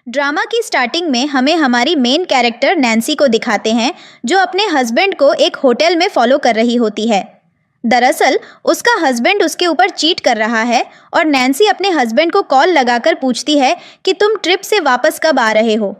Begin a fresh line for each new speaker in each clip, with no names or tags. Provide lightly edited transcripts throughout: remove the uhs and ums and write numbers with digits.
Drama की starting में हमें हमारी मेन कैरेक्टर नैन्सी को दिखाते हैं, जो अपने हस्बैंड को एक होटल में फॉलो कर रही होती है। दरअसल उसका हस्बैंड उसके ऊपर चीट कर रहा है और नैन्सी अपने हस्बैंड को कॉल लगाकर पूछती है कि तुम ट्रिप से वापस कब आ रहे हो।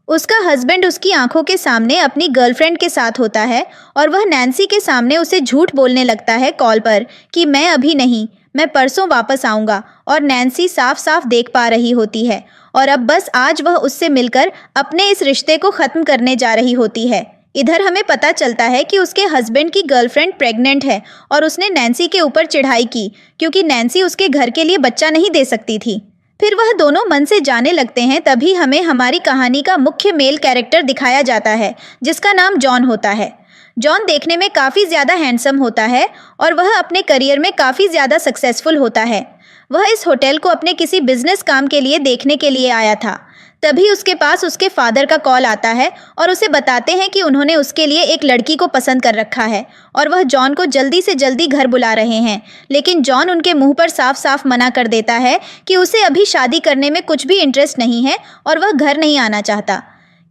उसका हस्बैंड उसकी आंखों के सामने अपनी गर्लफ्रेंड के साथ होता है और वह नैन्सी के सामने उसे झूठ बोलने लगता है कॉल पर कि मैं अभी नहीं, मैं परसों वापस आऊँगा। और नैन्सी साफ साफ देख पा रही होती है और अब बस आज वह उससे मिलकर अपने इस रिश्ते को ख़त्म करने जा रही होती है। इधर हमें पता चलता है कि उसके हस्बैंड की गर्लफ्रेंड प्रेग्नेंट है और उसने नैन्सी के ऊपर चिढ़ाई की क्योंकि नैन्सी उसके घर के लिए बच्चा नहीं दे सकती थी। फिर वह दोनों मन से जाने लगते हैं। तभी हमें हमारी कहानी का मुख्य मेल कैरेक्टर दिखाया जाता है, जिसका नाम जॉन होता है। जॉन देखने में काफ़ी ज़्यादा हैंडसम होता है और वह अपने करियर में काफ़ी ज़्यादा सक्सेसफुल होता है। वह इस होटल को अपने किसी बिजनेस काम के लिए देखने के लिए आया था। तभी उसके पास उसके फादर का कॉल आता है और उसे बताते हैं कि उन्होंने उसके लिए एक लड़की को पसंद कर रखा है और वह जॉन को जल्दी से जल्दी घर बुला रहे हैं। लेकिन जॉन उनके मुंह पर साफ साफ मना कर देता है कि उसे अभी शादी करने में कुछ भी इंटरेस्ट नहीं है और वह घर नहीं आना चाहता।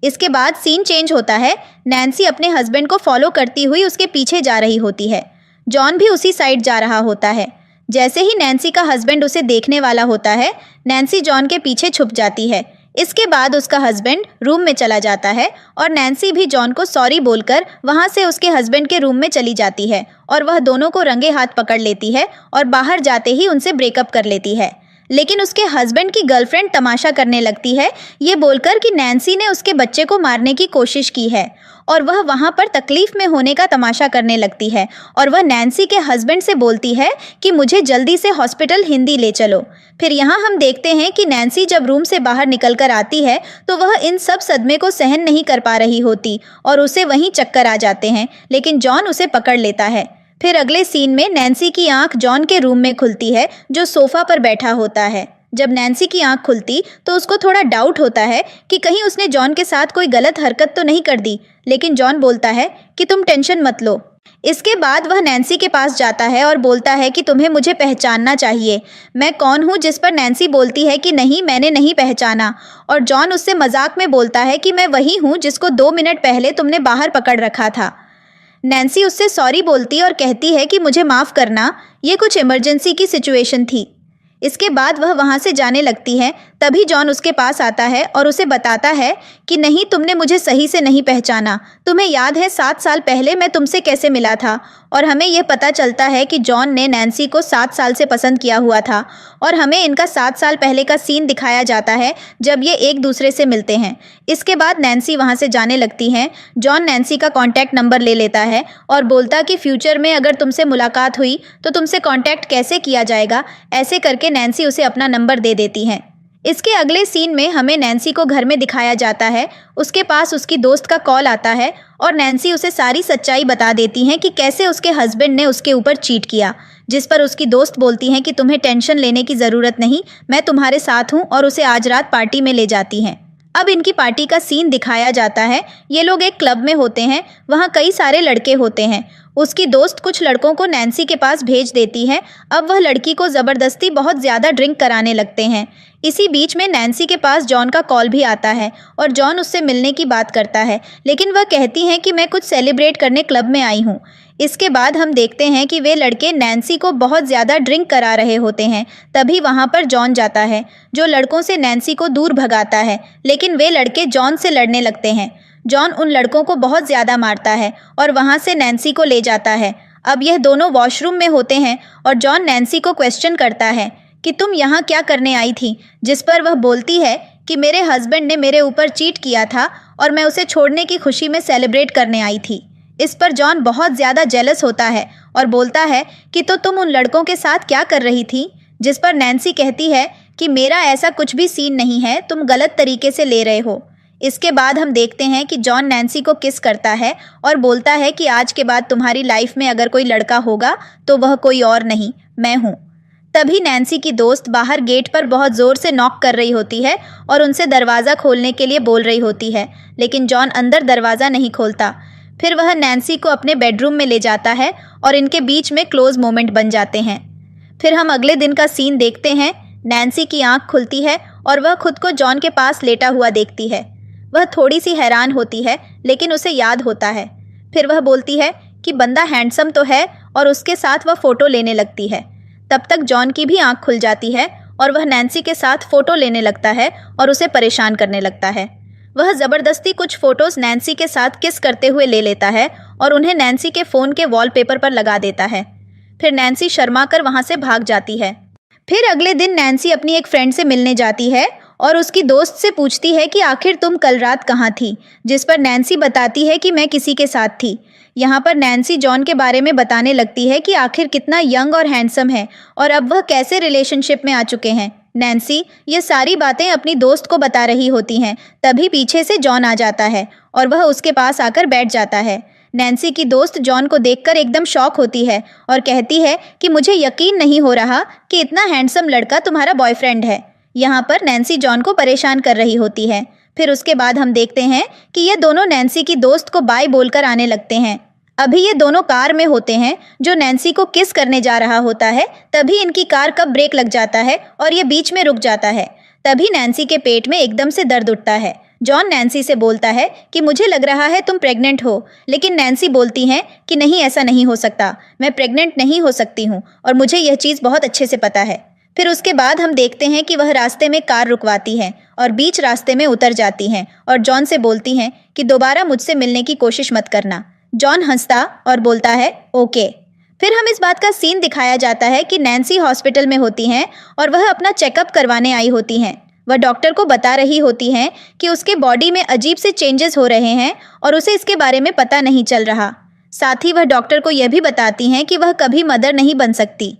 इसके बाद सीन चेंज होता है। नैन्सी अपने हस्बैंड को फॉलो करती हुई उसके पीछे जा रही होती है। जॉन भी उसी साइड जा रहा होता है। जैसे ही नैन्सी का हस्बैंड उसे देखने वाला होता है, नैन्सी जॉन के पीछे छुप जाती है। इसके बाद उसका हस्बैंड रूम में चला जाता है और नैन्सी भी जॉन को सॉरी बोलकर वहां से उसके हस्बैंड के रूम में चली जाती है और वह दोनों को रंगे हाथ पकड़ लेती है और बाहर जाते ही उनसे ब्रेकअप कर लेती है। लेकिन उसके हस्बैंड की गर्लफ्रेंड तमाशा करने लगती है, ये बोलकर कि नैन्सी ने उसके बच्चे को मारने की कोशिश की है और वह वहाँ पर तकलीफ में होने का तमाशा करने लगती है और वह नैन्सी के हस्बैंड से बोलती है कि मुझे जल्दी से हॉस्पिटल हिंदी ले चलो। फिर यहाँ हम देखते हैं कि नैन्सी जब रूम से बाहर निकल कर आती है तो वह इन सब सदमे को सहन नहीं कर पा रही होती और उसे वहीं चक्कर आ जाते हैं, लेकिन जॉन उसे पकड़ लेता है। फिर अगले सीन में नैन्सी की आंख जॉन के रूम में खुलती है, जो सोफा पर बैठा होता है। जब नैन्सी की आंख खुलती तो उसको थोड़ा डाउट होता है कि कहीं उसने जॉन के साथ कोई गलत हरकत तो नहीं कर दी, लेकिन जॉन बोलता है कि तुम टेंशन मत लो। इसके बाद वह नैन्सी के पास जाता है और बोलता है कि तुम्हें मुझे पहचानना चाहिए, मैं कौन हूँ। जिस पर नैन्सी बोलती है कि नहीं, मैंने नहीं पहचाना। और जॉन उससे मजाक में बोलता है कि मैं वही हूँ जिसको 2 मिनट पहले तुमने बाहर पकड़ रखा था। नैन्सी उससे सॉरी बोलती और कहती है कि मुझे माफ़ करना, ये कुछ इमरजेंसी की सिचुएशन थी। इसके बाद वह वहाँ से जाने लगती है। तभी जॉन उसके पास आता है और उसे बताता है कि नहीं, तुमने मुझे सही से नहीं पहचाना। तुम्हें याद है 7 साल पहले मैं तुमसे कैसे मिला था। और हमें यह पता चलता है कि जॉन ने नैन्सी को 7 साल से पसंद किया हुआ था और हमें इनका 7 साल पहले का सीन दिखाया जाता है जब ये एक दूसरे से मिलते हैं। इसके बाद नैन्सी वहाँ से जाने लगती हैं। जॉन नैन्सी का कॉन्टैक्ट नंबर ले लेता है और बोलता कि फ्यूचर में अगर तुमसे मुलाकात हुई तो तुमसे कॉन्टैक्ट कैसे किया जाएगा। ऐसे करके नैन्सी उसे अपना नंबर दे देती हैं। इसके अगले सीन में हमें नैन्सी को घर में दिखाया जाता है। उसके पास उसकी दोस्त का कॉल आता है और नैन्सी उसे सारी सच्चाई बता देती हैं कि कैसे उसके हस्बैंड ने उसके ऊपर चीट किया। जिस पर उसकी दोस्त बोलती हैं कि तुम्हें टेंशन लेने की ज़रूरत नहीं, मैं तुम्हारे साथ हूँ, और उसे आज रात पार्टी में ले जाती हैं। अब इनकी पार्टी का सीन दिखाया जाता है। ये लोग एक क्लब में होते हैं, वहाँ कई सारे लड़के होते हैं। उसकी दोस्त कुछ लड़कों को नैन्सी के पास भेज देती है। अब वह लड़की को ज़बरदस्ती बहुत ज़्यादा ड्रिंक कराने लगते हैं। इसी बीच में नैन्सी के पास जॉन का कॉल भी आता है और जॉन उससे मिलने की बात करता है, लेकिन वह कहती हैं कि मैं कुछ सेलिब्रेट करने क्लब में आई हूँ। इसके बाद हम देखते हैं कि वे लड़के नैन्सी को बहुत ज़्यादा ड्रिंक करा रहे होते हैं। तभी वहाँ पर जॉन जाता है, जो लड़कों से नैन्सी को दूर भगाता है, लेकिन वे लड़के जॉन से लड़ने लगते हैं। जॉन उन लड़कों को बहुत ज़्यादा मारता है और वहाँ से नैन्सी को ले जाता है। अब यह दोनों वॉशरूम में होते हैं और जॉन नैन्सी को क्वेश्चन करता है कि तुम यहाँ क्या करने आई थी, जिस पर वह बोलती है कि मेरे हस्बैंड ने मेरे ऊपर चीट किया था और मैं उसे छोड़ने की खुशी में सेलिब्रेट करने आई थी। इस पर जॉन बहुत ज़्यादा जेलस होता है और बोलता है कि तो तुम उन लड़कों के साथ क्या कर रही थी। जिस पर नैन्सी कहती है कि मेरा ऐसा कुछ भी सीन नहीं है, तुम गलत तरीके से ले रहे हो। इसके बाद हम देखते हैं कि जॉन नैन्सी को किस करता है और बोलता है कि आज के बाद तुम्हारी लाइफ में अगर कोई लड़का होगा तो वह कोई और नहीं, मैं हूँ। तभी नैन्सी की दोस्त बाहर गेट पर बहुत ज़ोर से नॉक कर रही होती है और उनसे दरवाज़ा खोलने के लिए बोल रही होती है, लेकिन जॉन अंदर दरवाज़ा नहीं खोलता। फिर वह नैन्सी को अपने बेडरूम में ले जाता है और इनके बीच में क्लोज मोमेंट बन जाते हैं। फिर हम अगले दिन का सीन देखते हैं। नैन्सी की आंख खुलती है और वह खुद को जॉन के पास लेटा हुआ देखती है। वह थोड़ी सी हैरान होती है, लेकिन उसे याद होता है। फिर वह बोलती है कि बंदा हैंडसम तो है, और उसके साथ वह फ़ोटो लेने लगती है। तब तक जॉन की भी आंख खुल जाती है और वह नैन्सी के साथ फ़ोटो लेने लगता है और उसे परेशान करने लगता है। वह ज़बरदस्ती कुछ फ़ोटोज़ नैन्सी के साथ किस करते हुए ले लेता है और उन्हें नैन्सी के फ़ोन के वॉलपेपर पर लगा देता है। फिर नैन्सी शर्मा कर वहाँ से भाग जाती है। फिर अगले दिन नैन्सी अपनी एक फ्रेंड से मिलने जाती है और उसकी दोस्त से पूछती है कि आखिर तुम कल रात कहाँ थी, जिस पर नैन्सी बताती है कि मैं किसी के साथ थी। यहाँ पर नैन्सी जॉन के बारे में बताने लगती है कि आखिर कितना यंग और हैंडसम है और अब वह कैसे रिलेशनशिप में आ चुके हैं। नैन्सी ये सारी बातें अपनी दोस्त को बता रही होती हैं, तभी पीछे से जॉन आ जाता है और वह उसके पास आकर बैठ जाता है। नैन्सी की दोस्त जॉन को देखकर एकदम शॉक होती है और कहती है कि मुझे यकीन नहीं हो रहा कि इतना हैंडसम लड़का तुम्हारा बॉयफ्रेंड है। यहाँ पर नैन्सी जॉन को परेशान कर रही होती है। फिर उसके बाद हम देखते हैं कि ये दोनों नैन्सी की दोस्त को बाय बोलकर आने लगते हैं। अभी ये दोनों कार में होते हैं। जो नैन्सी को किस करने जा रहा होता है, तभी इनकी कार का ब्रेक लग जाता है और ये बीच में रुक जाता है। तभी नैन्सी के पेट में एकदम से दर्द उठता है। जॉन नैन्सी से बोलता है कि मुझे लग रहा है तुम प्रेग्नेंट हो, लेकिन नैन्सी बोलती हैं कि नहीं, ऐसा नहीं हो सकता, मैं प्रेग्नेंट नहीं हो सकती हूँ और मुझे यह चीज़ बहुत अच्छे से पता है। फिर उसके बाद हम देखते हैं कि वह रास्ते में कार रुकवाती हैं और बीच रास्ते में उतर जाती हैं और जॉन से बोलती हैं कि दोबारा मुझसे मिलने की कोशिश मत करना। जॉन हंसता और बोलता है ओके। फिर हम इस बात का सीन दिखाया जाता है कि नैन्सी हॉस्पिटल में होती हैं और वह अपना चेकअप करवाने आई होती हैं। वह डॉक्टर को बता रही होती हैं कि उसके बॉडी में अजीब से चेंजेस हो रहे हैं और उसे इसके बारे में पता नहीं चल रहा। साथ ही वह डॉक्टर को यह भी बताती हैं कि वह कभी मदर नहीं बन सकती,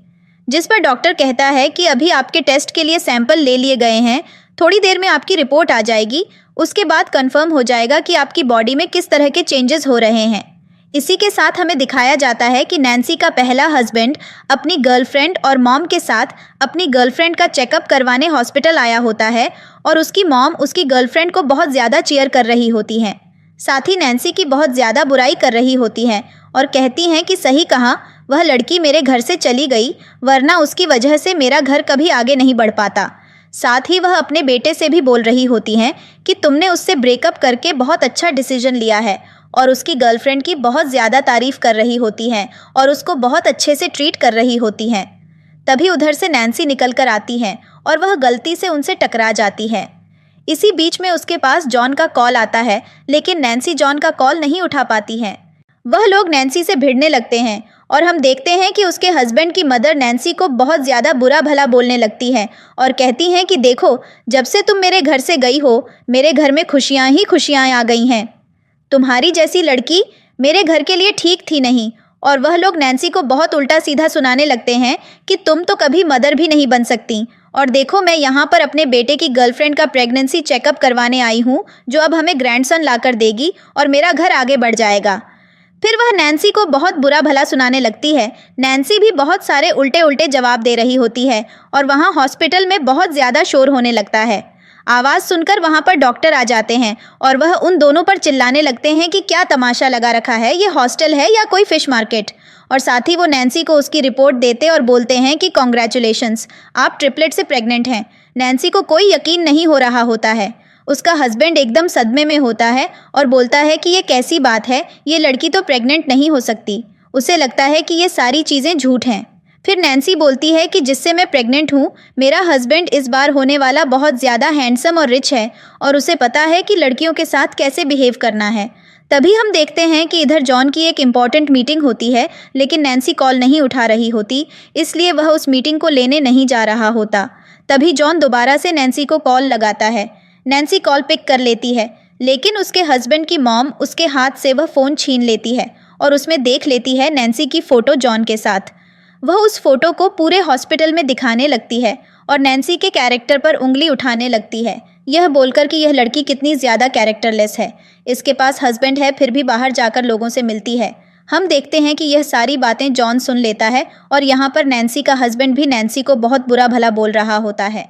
जिस पर डॉक्टर कहता है कि अभी आपके टेस्ट के लिए सैंपल ले लिए गए हैं, थोड़ी देर में आपकी रिपोर्ट आ जाएगी, उसके बाद कंफर्म हो जाएगा कि आपकी बॉडी में किस तरह के चेंजेस हो रहे हैं। इसी के साथ हमें दिखाया जाता है कि नैन्सी का पहला हस्बैंड अपनी गर्लफ्रेंड और मॉम के साथ अपनी गर्लफ्रेंड का चेकअप करवाने हॉस्पिटल आया होता है और उसकी मॉम उसकी गर्लफ्रेंड को बहुत ज़्यादा चीयर कर रही होती हैं। साथ ही नैन्सी की बहुत ज़्यादा बुराई कर रही होती हैं और कहती हैं कि सही कहा, वह लड़की मेरे घर से चली गई, वरना उसकी वजह से मेरा घर कभी आगे नहीं बढ़ पाता। साथ ही वह अपने बेटे से भी बोल रही होती हैं कि तुमने उससे ब्रेकअप करके बहुत अच्छा डिसीजन लिया है, और उसकी गर्लफ्रेंड की बहुत ज़्यादा तारीफ़ कर रही होती हैं और उसको बहुत अच्छे से ट्रीट कर रही होती हैं। तभी उधर से नैन्सी निकल कर आती हैं और वह गलती से उनसे टकरा जाती है। इसी बीच में उसके पास जॉन का कॉल आता है, लेकिन नैन्सी जॉन का कॉल नहीं उठा पाती हैं। वह लोग नैन्सी से भिड़ने लगते हैं और हम देखते हैं कि उसके हस्बैंड की मदर नैन्सी को बहुत ज़्यादा बुरा भला बोलने लगती है और कहती हैं कि देखो, जब से तुम मेरे घर से गई हो, मेरे घर में खुशियाँ ही खुशियाँ आ गई हैं। तुम्हारी जैसी लड़की मेरे घर के लिए ठीक थी नहीं। और वह लोग नैन्सी को बहुत उल्टा सीधा सुनाने लगते हैं कि तुम तो कभी मदर भी नहीं बन सकती, और देखो मैं यहाँ पर अपने बेटे की गर्लफ्रेंड का प्रेगनेंसी चेकअप करवाने आई हूँ, जो अब हमें ग्रैंडसन लाकर देगी और मेरा घर आगे बढ़ जाएगा। फिर वह नैन्सी को बहुत बुरा भला सुनाने लगती है। नैन्सी भी बहुत सारे उल्टे उल्टे जवाब दे रही होती है और वहाँ हॉस्पिटल में बहुत ज़्यादा शोर होने लगता है। आवाज़ सुनकर वहाँ पर डॉक्टर आ जाते हैं और वह उन दोनों पर चिल्लाने लगते हैं कि क्या तमाशा लगा रखा है, ये हॉस्टल है या कोई फ़िश मार्केट। और साथ ही वो नैन्सी को उसकी रिपोर्ट देते और बोलते हैं कि कॉन्ग्रेचुलेशंस, आप ट्रिपलेट से प्रेग्नेंट हैं। नैन्सी को कोई यकीन नहीं हो रहा होता है। उसका हस्बैंड एकदम सदमे में होता है और बोलता है कि ये कैसी बात है, ये लड़की तो प्रेग्नेंट नहीं हो सकती। उसे लगता है कि ये सारी चीज़ें झूठ हैं। फिर नैन्सी बोलती है कि जिससे मैं प्रेग्नेंट हूँ, मेरा हस्बैंड इस बार होने वाला बहुत ज़्यादा हैंडसम और रिच है और उसे पता है कि लड़कियों के साथ कैसे बिहेव करना है। तभी हम देखते हैं कि इधर जॉन की एक इम्पॉर्टेंट मीटिंग होती है, लेकिन नैन्सी कॉल नहीं उठा रही होती, इसलिए वह उस मीटिंग को लेने नहीं जा रहा होता। तभी जॉन दोबारा से नैन्सी को कॉल लगाता है। नैन्सी कॉल पिक कर लेती है, लेकिन उसके हस्बैंड की मॉम उसके हाथ से वह फ़ोन छीन लेती है और उसमें देख लेती है नैन्सी की फ़ोटो जॉन के साथ। वह उस फोटो को पूरे हॉस्पिटल में दिखाने लगती है और नैन्सी के कैरेक्टर पर उंगली उठाने लगती है, यह बोलकर कि यह लड़की कितनी ज़्यादा कैरेक्टरलेस है। इसके पास हस्बैंड है, फिर भी बाहर जाकर लोगों से मिलती है। हम देखते हैं कि यह सारी बातें जॉन सुन लेता है और यहाँ पर नैन्सी का हस्बैंड भी नैन्सी को बहुत बुरा भला बोल रहा होता है।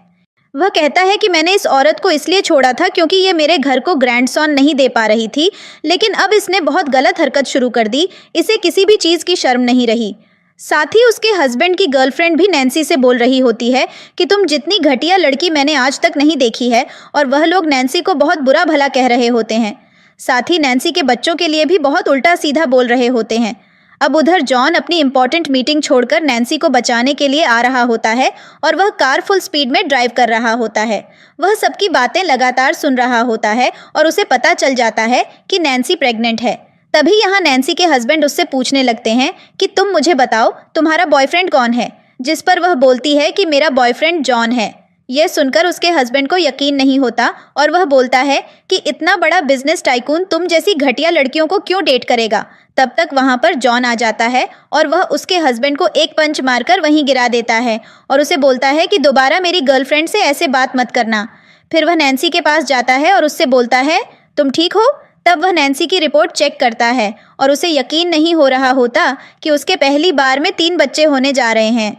वह कहता है कि मैंने इस औरत को इसलिए छोड़ा था क्योंकि ये मेरे घर को ग्रैंडसन नहीं दे पा रही थी, लेकिन अब इसने बहुत गलत हरकत शुरू कर दी, इसे किसी भी चीज़ की शर्म नहीं रही। साथ ही उसके हस्बैंड की गर्लफ्रेंड भी नैन्सी से बोल रही होती है कि तुम जितनी घटिया लड़की मैंने आज तक नहीं देखी है, और वह लोग नैन्सी को बहुत बुरा भला कह रहे होते हैं। साथ ही नैन्सी के बच्चों के लिए भी बहुत उल्टा सीधा बोल रहे होते हैं। अब उधर जॉन अपनी इंपॉर्टेंट मीटिंग छोड़कर नैन्सी को बचाने के लिए आ रहा होता है और वह कार फुल स्पीड में ड्राइव कर रहा होता है। वह सबकी बातें लगातार सुन रहा होता है और उसे पता चल जाता है कि नैन्सी प्रेग्नेंट है। तभी यहाँ नैन्सी के हस्बैंड उससे पूछने लगते हैं कि तुम मुझे बताओ, तुम्हारा बॉयफ्रेंड कौन है? जिस पर वह बोलती है कि मेरा बॉयफ्रेंड जॉन है। यह सुनकर उसके हस्बैंड को यकीन नहीं होता और वह बोलता है कि इतना बड़ा बिजनेस टाइकून तुम जैसी घटिया लड़कियों को क्यों डेट करेगा। तब तक वहां पर जॉन आ जाता है और वह उसके हस्बैंड को एक पंच मारकर वहीं गिरा देता है और उसे बोलता है कि दोबारा मेरी गर्लफ्रेंड से ऐसे बात मत करना। फिर वह नैन्सी के पास जाता है और उससे बोलता है, तुम ठीक हो? तब वह नैन्सी की रिपोर्ट चेक करता है और उसे यकीन नहीं हो रहा होता कि उसके पहली बार में 3 बच्चे होने जा रहे हैं।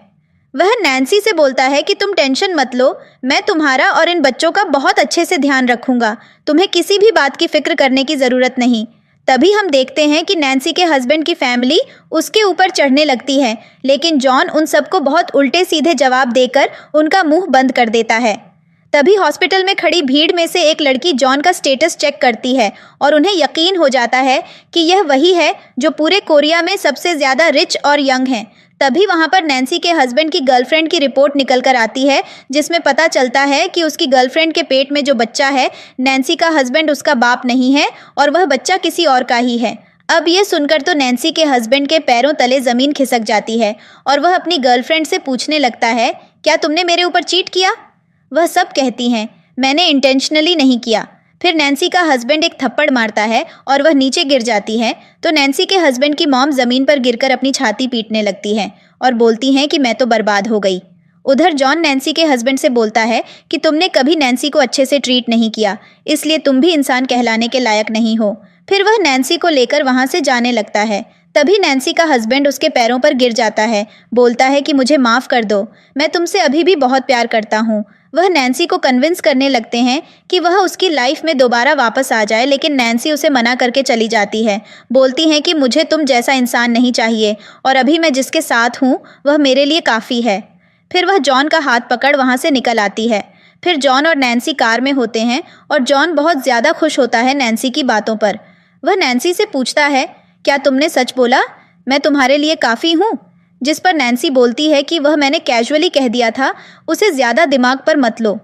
वह नैन्सी से बोलता है कि तुम टेंशन मत लो, मैं तुम्हारा और इन बच्चों का बहुत अच्छे से ध्यान रखूंगा, तुम्हें किसी भी बात की फिक्र करने की ज़रूरत नहीं। तभी हम देखते हैं कि नैन्सी के हस्बैंड की फैमिली उसके ऊपर चढ़ने लगती है, लेकिन जॉन उन सबको बहुत उल्टे सीधे जवाब देकर उनका मुंह बंद कर देता है। तभी हॉस्पिटल में खड़ी भीड़ में से एक लड़की जॉन का स्टेटस चेक करती है और उन्हें यकीन हो जाता है कि यह वही है जो पूरे कोरिया में सबसे ज़्यादा रिच और यंग है। तभी वहां पर नैन्सी के हस्बैंड की गर्लफ्रेंड की रिपोर्ट निकल कर आती है, जिसमें पता चलता है कि उसकी गर्लफ्रेंड के पेट में जो बच्चा है, नैन्सी का हस्बैंड उसका बाप नहीं है और वह बच्चा किसी और का ही है। अब ये सुनकर तो नैन्सी के हस्बैंड के पैरों तले ज़मीन खिसक जाती है और वह अपनी गर्लफ्रेंड से पूछने लगता है, क्या तुमने मेरे ऊपर चीट किया? वह सब कहती हैं, मैंने इंटेंशनली नहीं किया। फिर नैन्सी का हस्बैंड एक थप्पड़ मारता है और वह नीचे गिर जाती है, तो नैन्सी के हस्बैंड की मॉम ज़मीन पर गिरकर अपनी छाती पीटने लगती है और बोलती हैं कि मैं तो बर्बाद हो गई। उधर जॉन नैन्सी के हस्बैंड से बोलता है कि तुमने कभी नैन्सी को अच्छे से ट्रीट नहीं किया, इसलिए तुम भी इंसान कहलाने के लायक नहीं हो। फिर वह नैन्सी को लेकर वहाँ से जाने लगता है। तभी नैन्सी का हस्बैंड उसके पैरों पर गिर जाता है, बोलता है कि मुझे माफ़ कर दो, मैं तुमसे अभी भी बहुत प्यार करता हूँ। वह नैन्सी को कन्विंस करने लगते हैं कि वह उसकी लाइफ में दोबारा वापस आ जाए, लेकिन नैन्सी उसे मना करके चली जाती है। बोलती हैं कि मुझे तुम जैसा इंसान नहीं चाहिए और अभी मैं जिसके साथ हूँ वह मेरे लिए काफ़ी है। फिर वह जॉन का हाथ पकड़ वहाँ से निकल आती है। फिर जॉन और नैन्सी कार में होते हैं और जॉन बहुत ज़्यादा खुश होता है नैन्सी की बातों पर। वह नैन्सी से पूछता है, क्या तुमने सच बोला? मैं तुम्हारे लिए काफ़ी हूँ? जिस पर नैन्सी बोलती है कि वह मैंने कैजुअली कह दिया था, उसे ज़्यादा दिमाग पर मत लो।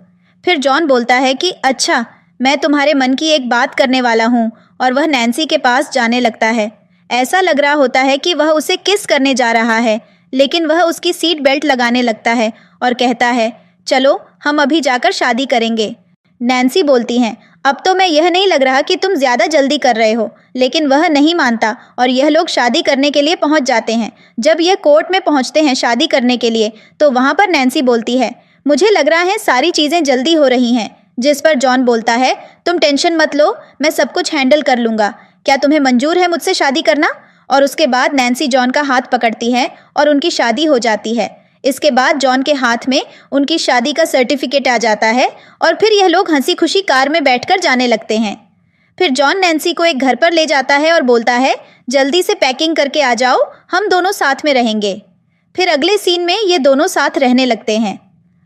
फिर जॉन बोलता है कि अच्छा, मैं तुम्हारे मन की एक बात करने वाला हूँ, और वह नैन्सी के पास जाने लगता है। ऐसा लग रहा होता है कि वह उसे किस करने जा रहा है, लेकिन वह उसकी सीट बेल्ट लगाने लगता है और कहता है, चलो हम अभी जाकर शादी करेंगे। नैन्सी बोलती हैं, अब तो मैं यह नहीं लग रहा कि तुम ज़्यादा जल्दी कर रहे हो, लेकिन वह नहीं मानता और यह लोग शादी करने के लिए पहुंच जाते हैं। जब यह कोर्ट में पहुंचते हैं शादी करने के लिए, तो वहां पर नैन्सी बोलती है, मुझे लग रहा है सारी चीज़ें जल्दी हो रही हैं। जिस पर जॉन बोलता है, तुम टेंशन मत लो, मैं सब कुछ हैंडल कर लूँगा। क्या तुम्हें मंजूर है मुझसे शादी करना? और उसके बाद नैन्सी जॉन का हाथ पकड़ती है और उनकी शादी हो जाती है। इसके बाद जॉन के हाथ में उनकी शादी का सर्टिफिकेट आ जाता है और फिर यह लोग हंसी खुशी कार में बैठकर जाने लगते हैं। फिर जॉन नैन्सी को एक घर पर ले जाता है और बोलता है, जल्दी से पैकिंग करके आ जाओ, हम दोनों साथ में रहेंगे। फिर अगले सीन में ये दोनों साथ रहने लगते हैं।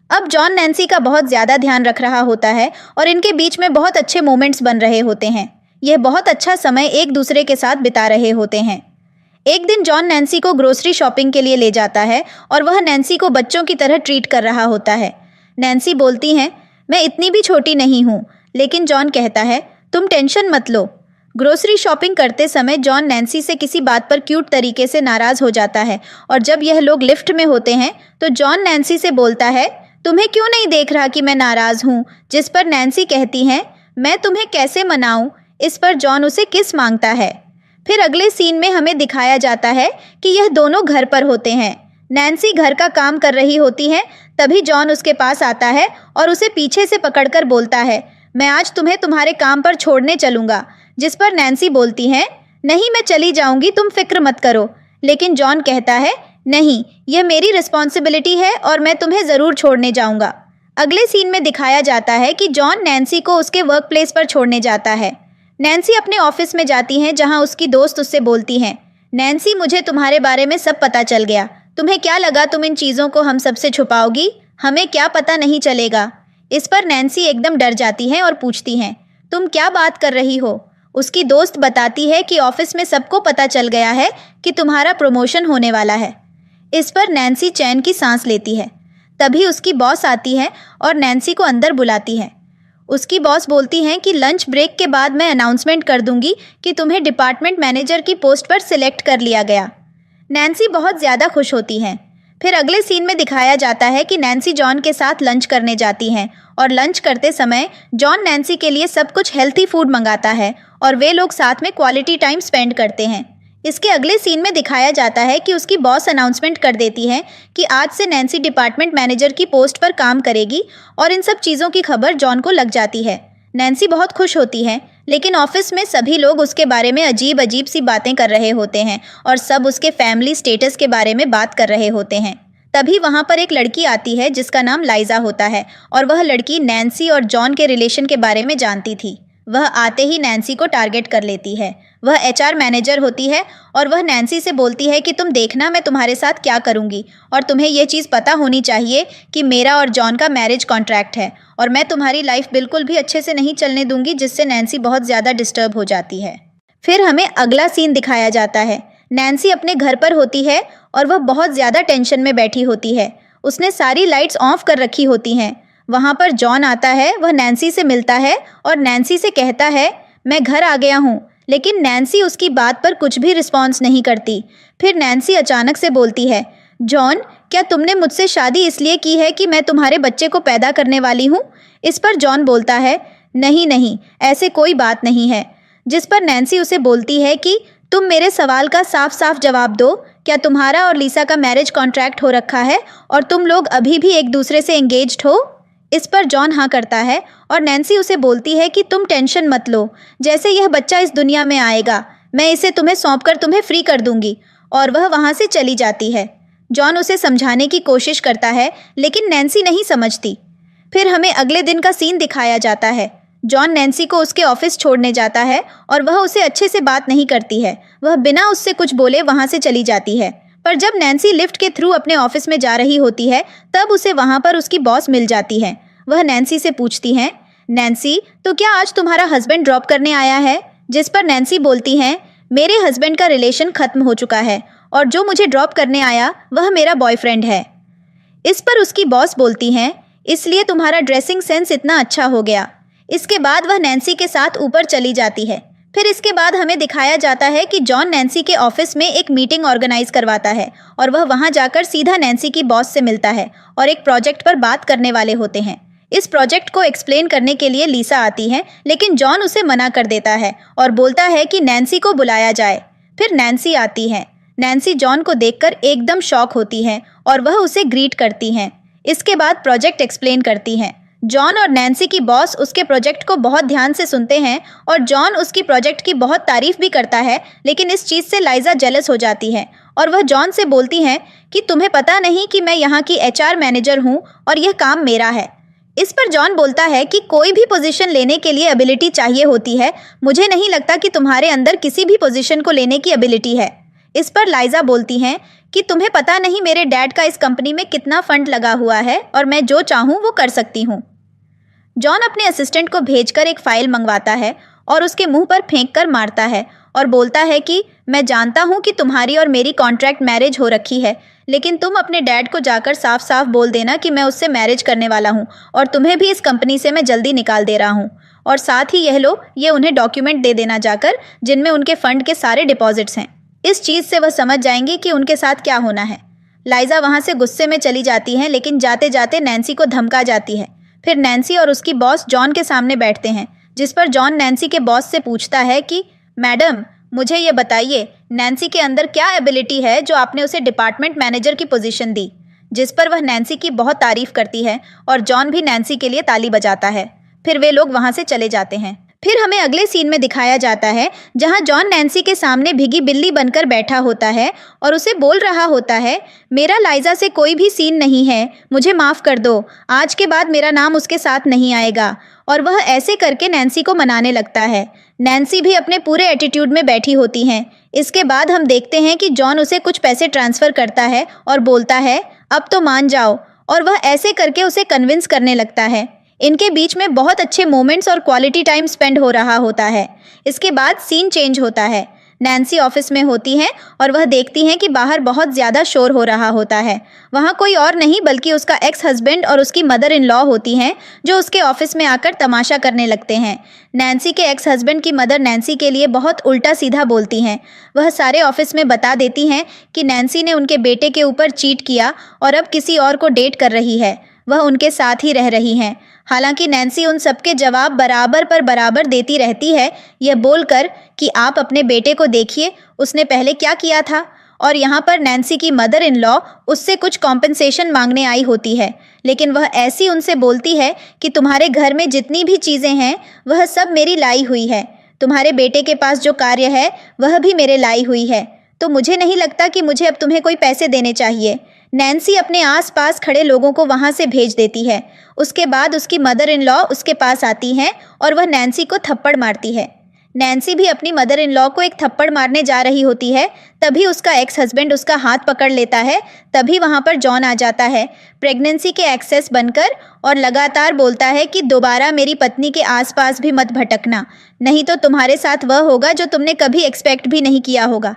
अब जॉन नैन्सी का बहुत ज़्यादा ध्यान रख रहा होता है और इनके बीच में बहुत अच्छे मोमेंट्स बन रहे होते हैं। यह बहुत अच्छा समय एक दूसरे के साथ बिता रहे होते हैं। एक दिन जॉन नैन्सी को ग्रोसरी शॉपिंग के लिए ले जाता है और वह नैन्सी को बच्चों की तरह ट्रीट कर रहा होता है। नैन्सी बोलती हैं, मैं इतनी भी छोटी नहीं हूँ, लेकिन जॉन कहता है, तुम टेंशन मत लो। ग्रोसरी शॉपिंग करते समय जॉन नैन्सी से किसी बात पर क्यूट तरीके से नाराज़ हो जाता है और जब यह लोग लिफ्ट में होते हैं तो जॉन नैन्सी से बोलता है, तुम्हें क्यों नहीं देख रहा कि मैं नाराज़ हूँ? जिस पर नैन्सी कहती हैं, मैं तुम्हें कैसे मनाऊँ? इस पर जॉन उसे किस मांगता है। फिर अगले सीन में हमें दिखाया जाता है कि यह दोनों घर पर होते हैं। नैन्सी घर का काम कर रही होती है, तभी जॉन उसके पास आता है और उसे पीछे से पकड़कर बोलता है, मैं आज तुम्हें तुम्हारे काम पर छोड़ने चलूँगा। जिस पर नैन्सी बोलती है, नहीं मैं चली जाऊँगी, तुम फिक्र मत करो। लेकिन जॉन कहता है, नहीं, यह मेरी रिस्पॉन्सिबिलिटी है और मैं तुम्हें ज़रूर छोड़ने जाऊँगा। अगले सीन में दिखाया जाता है कि जॉन नैन्सी को उसके वर्क प्लेस पर छोड़ने जाता है। नैन्सी अपने ऑफिस में जाती हैं, जहां उसकी दोस्त उससे बोलती हैं, नैन्सी, मुझे तुम्हारे बारे में सब पता चल गया। तुम्हें क्या लगा तुम इन चीज़ों को हम सबसे छुपाओगी? हमें क्या पता नहीं चलेगा। इस पर नैन्सी एकदम डर जाती हैं और पूछती हैं, तुम क्या बात कर रही हो? उसकी दोस्त बताती है कि ऑफिस में सबको पता चल गया है कि तुम्हारा प्रमोशन होने वाला है। इस पर नैन्सी चैन की सांस लेती है। तभी उसकी बॉस आती है और नैन्सी को अंदर बुलाती है। उसकी बॉस बोलती हैं कि लंच ब्रेक के बाद मैं अनाउंसमेंट कर दूंगी कि तुम्हें डिपार्टमेंट मैनेजर की पोस्ट पर सिलेक्ट कर लिया गया। नैन्सी बहुत ज़्यादा खुश होती हैं। फिर अगले सीन में दिखाया जाता है कि नैन्सी जॉन के साथ लंच करने जाती हैं और लंच करते समय जॉन नैन्सी के लिए सब कुछ हेल्थी फूड मंगाता है और वे लोग साथ में क्वालिटी टाइम स्पेंड करते हैं। इसके अगले सीन में दिखाया जाता है कि उसकी बॉस अनाउंसमेंट कर देती है कि आज से नैन्सी डिपार्टमेंट मैनेजर की पोस्ट पर काम करेगी और इन सब चीज़ों की खबर जॉन को लग जाती है। नैन्सी बहुत खुश होती है, लेकिन ऑफिस में सभी लोग उसके बारे में अजीब अजीब सी बातें कर रहे होते हैं और सब उसके फैमिली स्टेटस के बारे में बात कर रहे होते हैं। तभी वहाँ पर एक लड़की आती है जिसका नाम लाइजा होता है और वह लड़की नैन्सी और जॉन के रिलेशन के बारे में जानती थी। वह आते ही नैन्सी को टारगेट कर लेती है। वह एचआर मैनेजर होती है और वह नैन्सी से बोलती है कि तुम देखना मैं तुम्हारे साथ क्या करूँगी और तुम्हें ये चीज़ पता होनी चाहिए कि मेरा और जॉन का मैरिज कॉन्ट्रैक्ट है और मैं तुम्हारी लाइफ बिल्कुल भी अच्छे से नहीं चलने दूंगी, जिससे नैन्सी बहुत ज़्यादा डिस्टर्ब हो जाती है। फिर हमें अगला सीन दिखाया जाता है। नैन्सी अपने घर पर होती है और वह बहुत ज़्यादा टेंशन में बैठी होती है। उसने सारी लाइट्स ऑफ कर रखी होती हैं। वहाँ पर जॉन आता है, वह नैन्सी से मिलता है और नैन्सी से कहता है, मैं घर आ गया हूँ, लेकिन नैन्सी उसकी बात पर कुछ भी रिस्पॉन्स नहीं करती। फिर नैन्सी अचानक से बोलती है, जॉन, क्या तुमने मुझसे शादी इसलिए की है कि मैं तुम्हारे बच्चे को पैदा करने वाली हूँ? इस पर जॉन बोलता है, नहीं नहीं, ऐसे कोई बात नहीं है। जिस पर नैन्सी उसे बोलती है कि तुम मेरे सवाल का साफ साफ जवाब दो, क्या तुम्हारा और लीसा का मैरिज कॉन्ट्रैक्ट हो रखा है और तुम लोग अभी भी एक दूसरे से एंगेज्ड हो? इस पर जॉन हाँ करता है और नैन्सी उसे बोलती है कि तुम टेंशन मत लो, जैसे यह बच्चा इस दुनिया में आएगा मैं इसे तुम्हें सौंपकर तुम्हें फ्री कर दूंगी। और वह वहाँ से चली जाती है। जॉन उसे समझाने की कोशिश करता है, लेकिन नैन्सी नहीं समझती। फिर हमें अगले दिन का सीन दिखाया जाता है। जॉन नैन्सी को उसके ऑफिस छोड़ने जाता है और वह उसे अच्छे से बात नहीं करती है। वह बिना उससे कुछ बोले वहाँ से चली जाती है। पर जब नैन्सी लिफ्ट के थ्रू अपने ऑफिस में जा रही होती है, तब उसे वहाँ पर उसकी बॉस मिल जाती है। वह नैन्सी से पूछती हैं, नैन्सी, तो क्या आज तुम्हारा हस्बैंड ड्रॉप करने आया है? जिस पर नैन्सी बोलती हैं, मेरे हस्बैंड का रिलेशन खत्म हो चुका है और जो मुझे ड्रॉप करने आया वह मेरा बॉयफ्रेंड है। इस पर उसकी बॉस बोलती हैं, इसलिए तुम्हारा ड्रेसिंग सेंस इतना अच्छा हो गया। इसके बाद वह नैन्सी के साथ ऊपर चली जाती है। फिर इसके बाद हमें दिखाया जाता है कि जॉन नैन्सी के ऑफिस में एक मीटिंग ऑर्गेनाइज करवाता है और वह वहां जाकर सीधा नैन्सी की बॉस से मिलता है और एक प्रोजेक्ट पर बात करने वाले होते हैं। इस प्रोजेक्ट को एक्सप्लेन करने के लिए लीसा आती है, लेकिन जॉन उसे मना कर देता है और बोलता है कि नैन्सी को बुलाया जाए। फिर नैन्सी आती है। नैन्सी जॉन को देखकर एकदम शॉक होती है और वह उसे ग्रीट करती हैं। इसके बाद प्रोजेक्ट एक्सप्लेन करती हैं। जॉन और नैन्सी की बॉस उसके प्रोजेक्ट को बहुत ध्यान से सुनते हैं और जॉन उसकी प्रोजेक्ट की बहुत तारीफ भी करता है, लेकिन इस चीज़ से लाइजा जेलस हो जाती है और वह जॉन से बोलती हैं कि तुम्हें पता नहीं कि मैं यहाँ की एचआर मैनेजर हूँ और यह काम मेरा है। इस पर जॉन बोलता है कि कोई भी पोजीशन लेने के लिए एबिलिटी चाहिए होती है, मुझे नहीं लगता कि तुम्हारे अंदर किसी भी पोजीशन को लेने की एबिलिटी है। इस पर लाइजा बोलती हैं कि तुम्हें पता नहीं मेरे डैड का इस कंपनी में कितना फंड लगा हुआ है और मैं जो चाहूँ वो कर सकती हूँ। जॉन अपने असिस्टेंट को भेजकर एक फाइल मंगवाता है और उसके मुंह पर फेंक कर मारता है और बोलता है कि मैं जानता हूँ कि तुम्हारी और मेरी कॉन्ट्रैक्ट मैरिज हो रखी है, लेकिन तुम अपने डैड को जाकर साफ साफ बोल देना कि मैं उससे मैरिज करने वाला हूँ और तुम्हें भी इस कंपनी से मैं जल्दी निकाल दे रहा हूँ। और साथ ही यह लो, ये उन्हें डॉक्यूमेंट दे देना जाकर जिनमें उनके फंड के सारे डिपॉजिट्स हैं। इस चीज़ से वह समझ जाएंगे कि उनके साथ क्या होना है। लाइजा वहाँ से गुस्से में चली जाती हैं, लेकिन जाते जाते नैन्सी को धमका जाती है। फिर नैन्सी और उसकी बॉस जॉन के सामने बैठते हैं, जिस पर जॉन नैन्सी के बॉस से पूछता है कि मैडम, मुझे ये बताइए नैन्सी के अंदर क्या एबिलिटी है जो आपने उसे डिपार्टमेंट मैनेजर की पोजीशन दी। जिस पर वह नैन्सी की बहुत तारीफ करती है और जॉन भी नैन्सी के लिए ताली बजाता है। फिर वे लोग वहाँ से चले जाते हैं। फिर हमें अगले सीन में दिखाया जाता है जहां जॉन नैन्सी के सामने भीगी बिल्ली बनकर बैठा होता है और उसे बोल रहा होता है, मेरा लाइजा से कोई भी सीन नहीं है, मुझे माफ़ कर दो, आज के बाद मेरा नाम उसके साथ नहीं आएगा। और वह ऐसे करके नैन्सी को मनाने लगता है। नैन्सी भी अपने पूरे एटीट्यूड में बैठी होती हैं। इसके बाद हम देखते हैं कि जॉन उसे कुछ पैसे ट्रांसफ़र करता है और बोलता है, अब तो मान जाओ, और वह ऐसे करके उसे कन्विंस करने लगता है। इनके बीच में बहुत अच्छे मोमेंट्स और क्वालिटी टाइम स्पेंड हो रहा होता है। इसके बाद सीन चेंज होता है। नैन्सी ऑफिस में होती हैं और वह देखती हैं कि बाहर बहुत ज़्यादा शोर हो रहा होता है। वहाँ कोई और नहीं बल्कि उसका एक्स हस्बैंड और उसकी मदर इन लॉ होती हैं, जो उसके ऑफिस में आकर तमाशा करने लगते हैं। नैन्सी के एक्स हस्बैंड की मदर नैन्सी के लिए बहुत उल्टा सीधा बोलती हैं। वह सारे ऑफिस में बता देती हैं कि नैन्सी ने उनके बेटे के ऊपर चीट किया और अब किसी और को डेट कर रही है, वह उनके साथ ही रह रही हैं। हालांकि नैन्सी उन सबके जवाब बराबर पर बराबर देती रहती है, यह बोलकर कि आप अपने बेटे को देखिए, उसने पहले क्या किया था। और यहाँ पर नैन्सी की मदर इन लॉ उससे कुछ कॉम्पेंसेशन मांगने आई होती है, लेकिन वह ऐसी उनसे बोलती है कि तुम्हारे घर में जितनी भी चीज़ें हैं वह सब मेरी लाई हुई है, तुम्हारे बेटे के पास जो कार्य है वह भी मेरे लाई हुई है, तो मुझे नहीं लगता कि मुझे अब तुम्हें कोई पैसे देने चाहिए। नैन्सी अपने आसपास खड़े लोगों को वहाँ से भेज देती है। उसके बाद उसकी मदर इन लॉ उसके पास आती हैं और वह नैन्सी को थप्पड़ मारती है। नैन्सी भी अपनी मदर इन लॉ को एक थप्पड़ मारने जा रही होती है, तभी उसका एक्स हस्बैंड उसका हाथ पकड़ लेता है। तभी वहाँ पर जॉन आ जाता है प्रेगनेंसी के एक्सेस बनकर और लगातार बोलता है कि दोबारा मेरी पत्नी के आसपास भी मत भटकना, नहीं तो तुम्हारे साथ वह होगा जो तुमने कभी एक्सपेक्ट भी नहीं किया होगा।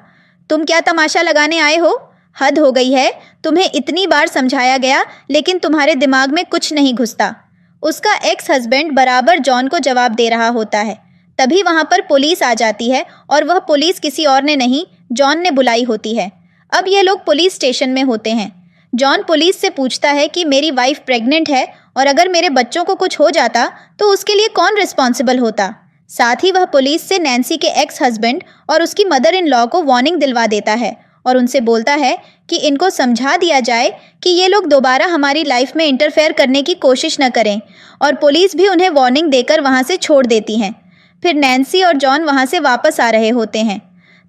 तुम क्या तमाशा लगाने आए हो? हद हो गई है, तुम्हें इतनी बार समझाया गया लेकिन तुम्हारे दिमाग में कुछ नहीं घुसता। उसका एक्स हस्बैंड बराबर जॉन को जवाब दे रहा होता है। तभी वहाँ पर पुलिस आ जाती है और वह पुलिस किसी और ने नहीं, जॉन ने बुलाई होती है। अब ये लोग पुलिस स्टेशन में होते हैं। जॉन पुलिस से पूछता है कि मेरी वाइफ प्रेग्नेंट है और अगर मेरे बच्चों को कुछ हो जाता तो उसके लिए कौन रिस्पॉन्सिबल होता। साथ ही वह पुलिस से नैन्सी के एक्स हस्बैंड और उसकी मदर इन लॉ को वार्निंग दिलवा देता है और उनसे बोलता है कि इनको समझा दिया जाए कि ये लोग दोबारा हमारी लाइफ में इंटरफेयर करने की कोशिश न करें, और पुलिस भी उन्हें वार्निंग देकर वहाँ से छोड़ देती हैं। फिर नैन्सी और जॉन वहाँ से वापस आ रहे होते हैं।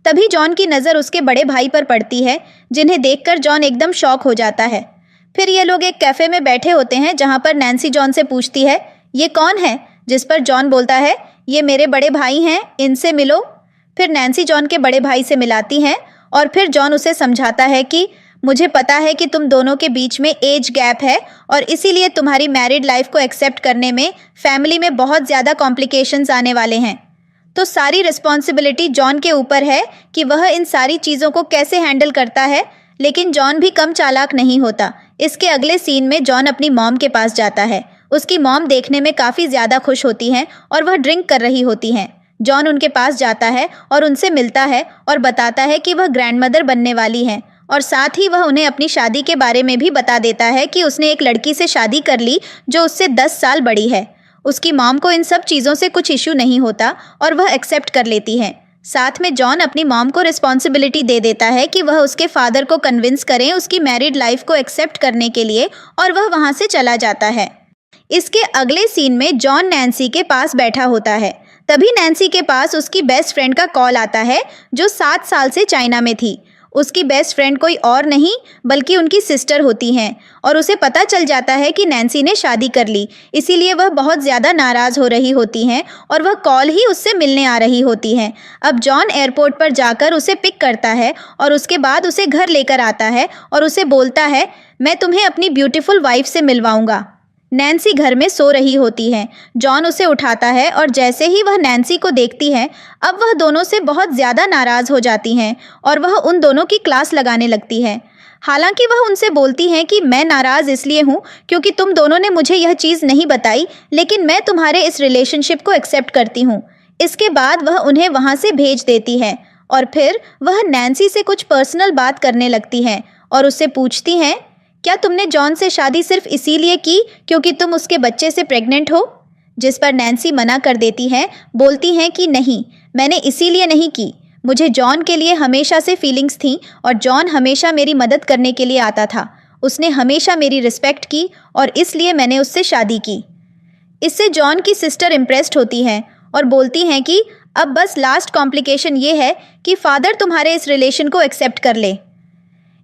तभी जॉन की नज़र उसके बड़े भाई पर पड़ती है, जिन्हें देखकर जॉन एकदम शॉक हो जाता है। फिर ये लोग एक कैफ़े में बैठे होते हैं जहाँ पर नैन्सी जॉन से पूछती है, ये कौन है? जिस पर जॉन बोलता है, ये मेरे बड़े भाई हैं, इनसे मिलो। फिर नैन्सी जॉन के बड़े भाई से मिलाती हैं और फिर जॉन उसे समझाता है कि मुझे पता है कि तुम दोनों के बीच में एज गैप है और इसीलिए तुम्हारी मैरिड लाइफ को एक्सेप्ट करने में फैमिली में बहुत ज़्यादा कॉम्प्लिकेशंस आने वाले हैं। तो सारी रिस्पॉन्सिबिलिटी जॉन के ऊपर है कि वह इन सारी चीज़ों को कैसे हैंडल करता है। लेकिन जॉन भी कम चालाक नहीं होता। इसके अगले सीन में जॉन अपनी मॉम के पास जाता है। उसकी मॉम देखने में काफ़ी ज़्यादा खुश होती हैं और वह ड्रिंक कर रही होती हैं। जॉन उनके पास जाता है और उनसे मिलता है और बताता है कि वह ग्रैंडमदर बनने वाली हैं, और साथ ही वह उन्हें अपनी शादी के बारे में भी बता देता है कि उसने एक लड़की से शादी कर ली जो उससे 10 साल बड़ी है। उसकी मॉम को इन सब चीज़ों से कुछ इशू नहीं होता और वह एक्सेप्ट कर लेती हैं। साथ में जॉन अपनी मॉम को रिस्पॉन्सिबिलिटी दे देता है कि वह उसके फादर को कन्विंस करें उसकी मैरिड लाइफ को एक्सेप्ट करने के लिए, और वह वहाँ से चला जाता है। इसके अगले सीन में जॉन नैन्सी के पास बैठा होता है। तभी नैन्सी के पास उसकी बेस्ट फ्रेंड का कॉल आता है जो 7 साल से चाइना में थी। उसकी बेस्ट फ्रेंड कोई और नहीं बल्कि उनकी सिस्टर होती हैं और उसे पता चल जाता है कि नैन्सी ने शादी कर ली, इसीलिए वह बहुत ज़्यादा नाराज़ हो रही होती हैं और वह कॉल ही उससे मिलने आ रही होती हैं। अब जॉन एयरपोर्ट पर जाकर उसे पिक करता है और उसके बाद उसे घर लेकर आता है और उसे बोलता है, मैं तुम्हें अपनी ब्यूटीफुल वाइफ से मिलवाऊंगा। नैन्सी घर में सो रही होती है। जॉन उसे उठाता है और जैसे ही वह नैन्सी को देखती है, अब वह दोनों से बहुत ज़्यादा नाराज़ हो जाती हैं और वह उन दोनों की क्लास लगाने लगती है। हालांकि वह उनसे बोलती हैं कि मैं नाराज़ इसलिए हूँ क्योंकि तुम दोनों ने मुझे यह चीज़ नहीं बताई, लेकिन मैं तुम्हारे इस रिलेशनशिप को एक्सेप्ट करती हूँ। इसके बाद वह उन्हें वहाँ से भेज देती है और फिर वह नैन्सी से कुछ पर्सनल बात करने लगती हैं और उससे पूछती हैं, क्या तुमने जॉन से शादी सिर्फ इसीलिए की क्योंकि तुम उसके बच्चे से प्रेग्नेंट हो? जिस पर नैन्सी मना कर देती हैं, बोलती हैं कि नहीं, मैंने इसीलिए नहीं की। मुझे जॉन के लिए हमेशा से फीलिंग्स थी और जॉन हमेशा मेरी मदद करने के लिए आता था। उसने हमेशा मेरी रिस्पेक्ट की और इसलिए मैंने उससे शादी की। इससे जॉन की सिस्टर इम्प्रेस्ड होती हैं और बोलती हैं कि अब बस लास्ट कॉम्प्लिकेशन ये है कि फादर तुम्हारे इस रिलेशन को एक्सेप्ट कर ले।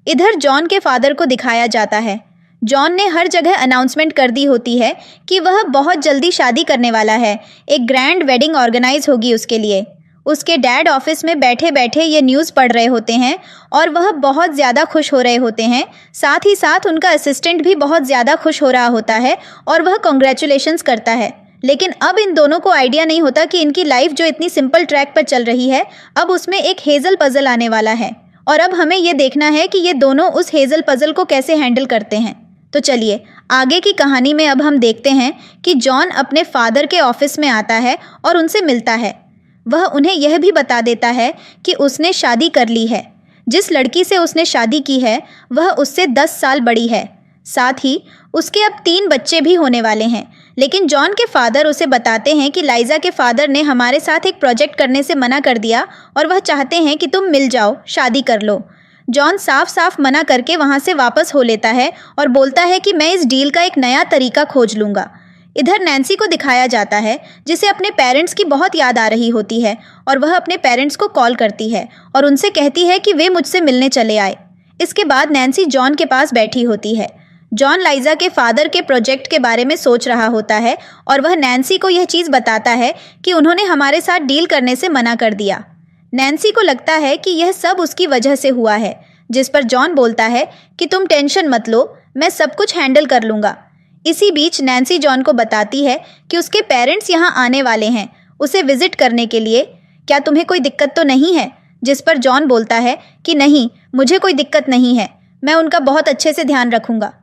इधर जॉन के फादर को दिखाया जाता है। जॉन ने हर जगह अनाउंसमेंट कर दी होती है कि वह बहुत जल्दी शादी करने वाला है, एक ग्रैंड वेडिंग ऑर्गेनाइज होगी उसके लिए। उसके डैड ऑफिस में बैठे बैठे ये न्यूज़ पढ़ रहे होते हैं और वह बहुत ज़्यादा खुश हो रहे होते हैं। साथ ही साथ उनका असिस्टेंट भी बहुत ज़्यादा खुश हो रहा होता है और वह कॉन्ग्रेचुलेशंस करता है। लेकिन अब इन दोनों को आइडिया नहीं होता कि इनकी लाइफ जो इतनी सिंपल ट्रैक पर चल रही है, अब उसमें एक हेज़ल पज़ल आने वाला है और अब हमें ये देखना है कि ये दोनों उस हेज़ल पज़ल को कैसे हैंडल करते हैं। तो चलिए आगे की कहानी में अब हम देखते हैं कि जॉन अपने फादर के ऑफिस में आता है और उनसे मिलता है। वह उन्हें यह भी बता देता है कि उसने शादी कर ली है। जिस लड़की से उसने शादी की है वह उससे 10 साल बड़ी है। साथ ही उसके अब 3 बच्चे भी होने वाले हैं। लेकिन जॉन के फादर उसे बताते हैं कि लाइजा के फादर ने हमारे साथ एक प्रोजेक्ट करने से मना कर दिया और वह चाहते हैं कि तुम मिल जाओ, शादी कर लो। जॉन साफ साफ मना करके वहाँ से वापस हो लेता है और बोलता है कि मैं इस डील का एक नया तरीका खोज लूँगा। इधर नैन्सी को दिखाया जाता है जिसे अपने पेरेंट्स की बहुत याद आ रही होती है और वह अपने पेरेंट्स को कॉल करती है और उनसे कहती है कि वे मुझसे मिलने चले आए। इसके बाद नैन्सी जॉन के पास बैठी होती है। जॉन लाइजा के फादर के प्रोजेक्ट के बारे में सोच रहा होता है और वह नैन्सी को यह चीज़ बताता है कि उन्होंने हमारे साथ डील करने से मना कर दिया। नैन्सी को लगता है कि यह सब उसकी वजह से हुआ है, जिस पर जॉन बोलता है कि तुम टेंशन मत लो, मैं सब कुछ हैंडल कर लूँगा। इसी बीच नैन्सी जॉन को बताती है कि उसके पेरेंट्स यहाँ आने वाले हैं उसे विजिट करने के लिए। क्या तुम्हें कोई दिक्कत तो नहीं है? जिस पर जॉन बोलता है कि नहीं, मुझे कोई दिक्कत नहीं है, मैं उनका बहुत अच्छे से ध्यान रखूँगा।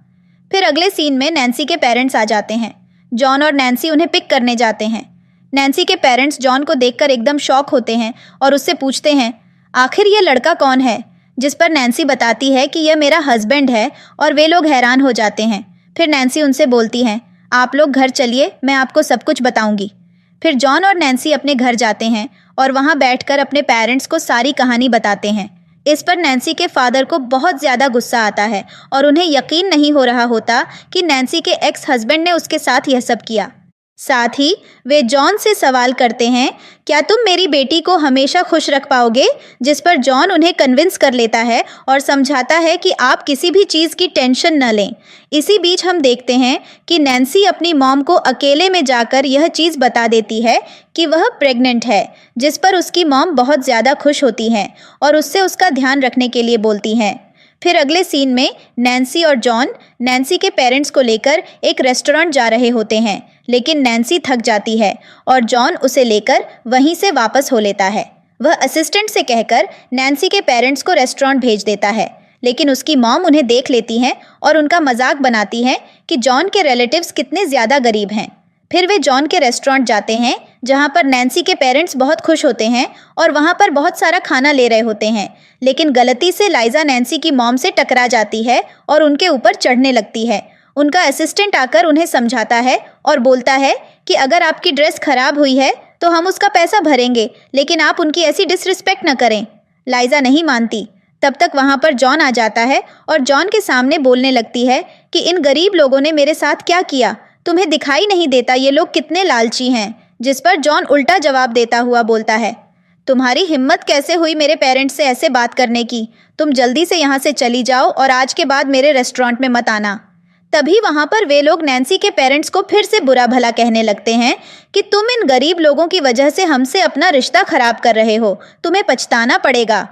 फिर अगले सीन में नैन्सी के पेरेंट्स आ जाते हैं। जॉन और नैन्सी उन्हें पिक करने जाते हैं। नैन्सी के पेरेंट्स जॉन को देखकर एकदम शॉक होते हैं और उससे पूछते हैं आखिर यह लड़का कौन है? जिस पर नैन्सी बताती है कि यह मेरा हस्बैंड है और वे लोग हैरान हो जाते हैं। फिर नैन्सी उनसे बोलती हैं आप लोग घर चलिए, मैं आपको सब कुछ बताऊंगी। फिर जॉन और नैन्सी अपने घर जाते हैं और वहाँ बैठकर अपने पेरेंट्स को सारी कहानी बताते हैं। इस पर नैन्सी के फादर को बहुत ज़्यादा गुस्सा आता है और उन्हें यकीन नहीं हो रहा होता कि नैन्सी के एक्स हस्बैंड ने उसके साथ यह सब किया। साथ ही वे जॉन से सवाल करते हैं क्या तुम मेरी बेटी को हमेशा खुश रख पाओगे? जिस पर जॉन उन्हें कन्विंस कर लेता है और समझाता है कि आप किसी भी चीज़ की टेंशन न लें। इसी बीच हम देखते हैं कि नैन्सी अपनी मॉम को अकेले में जाकर यह चीज़ बता देती है कि वह प्रेग्नेंट है, जिस पर उसकी मॉम बहुत ज़्यादा खुश होती हैं और उससे उसका ध्यान रखने के लिए बोलती हैं। फिर अगले सीन में नैन्सी और जॉन नैन्सी के पेरेंट्स को लेकर एक रेस्टोरेंट जा रहे होते हैं, लेकिन नैन्सी थक जाती है और जॉन उसे लेकर वहीं से वापस हो लेता है। वह असिस्टेंट से कहकर नैन्सी के पेरेंट्स को रेस्टोरेंट भेज देता है, लेकिन उसकी मॉम उन्हें देख लेती हैं और उनका मजाक बनाती हैं कि जॉन के रिलेटिव्स कितने ज़्यादा गरीब हैं। फिर वे जॉन के रेस्टोरेंट जाते हैं जहाँ पर नैन्सी के पेरेंट्स बहुत खुश होते हैं और वहाँ पर बहुत सारा खाना ले रहे होते हैं, लेकिन गलती से लाइजा नैन्सी की मॉम से टकरा जाती है और उनके ऊपर चढ़ने लगती है। उनका असिस्टेंट आकर उन्हें समझाता है और बोलता है कि अगर आपकी ड्रेस खराब हुई है तो हम उसका पैसा भरेंगे, लेकिन आप उनकी ऐसी डिसरिस्पेक्ट न करें। लाइजा नहीं मानती। तब तक वहाँ पर जॉन आ जाता है और जॉन के सामने बोलने लगती है कि इन गरीब लोगों ने मेरे साथ क्या किया, तुम्हें दिखाई नहीं देता ये लोग कितने लालची हैं। जिस पर जॉन उल्टा जवाब देता हुआ बोलता है तुम्हारी हिम्मत कैसे हुई मेरे पेरेंट्स से ऐसे बात करने की? तुम जल्दी से यहाँ से चली जाओ और आज के बाद मेरे रेस्टोरेंट में मत आना। तभी वहाँ पर वे लोग नैन्सी के पेरेंट्स को फिर से बुरा भला कहने लगते हैं कि तुम इन गरीब लोगों की वजह से हमसे अपना रिश्ता खराब कर रहे हो, तुम्हें पछताना पड़ेगा।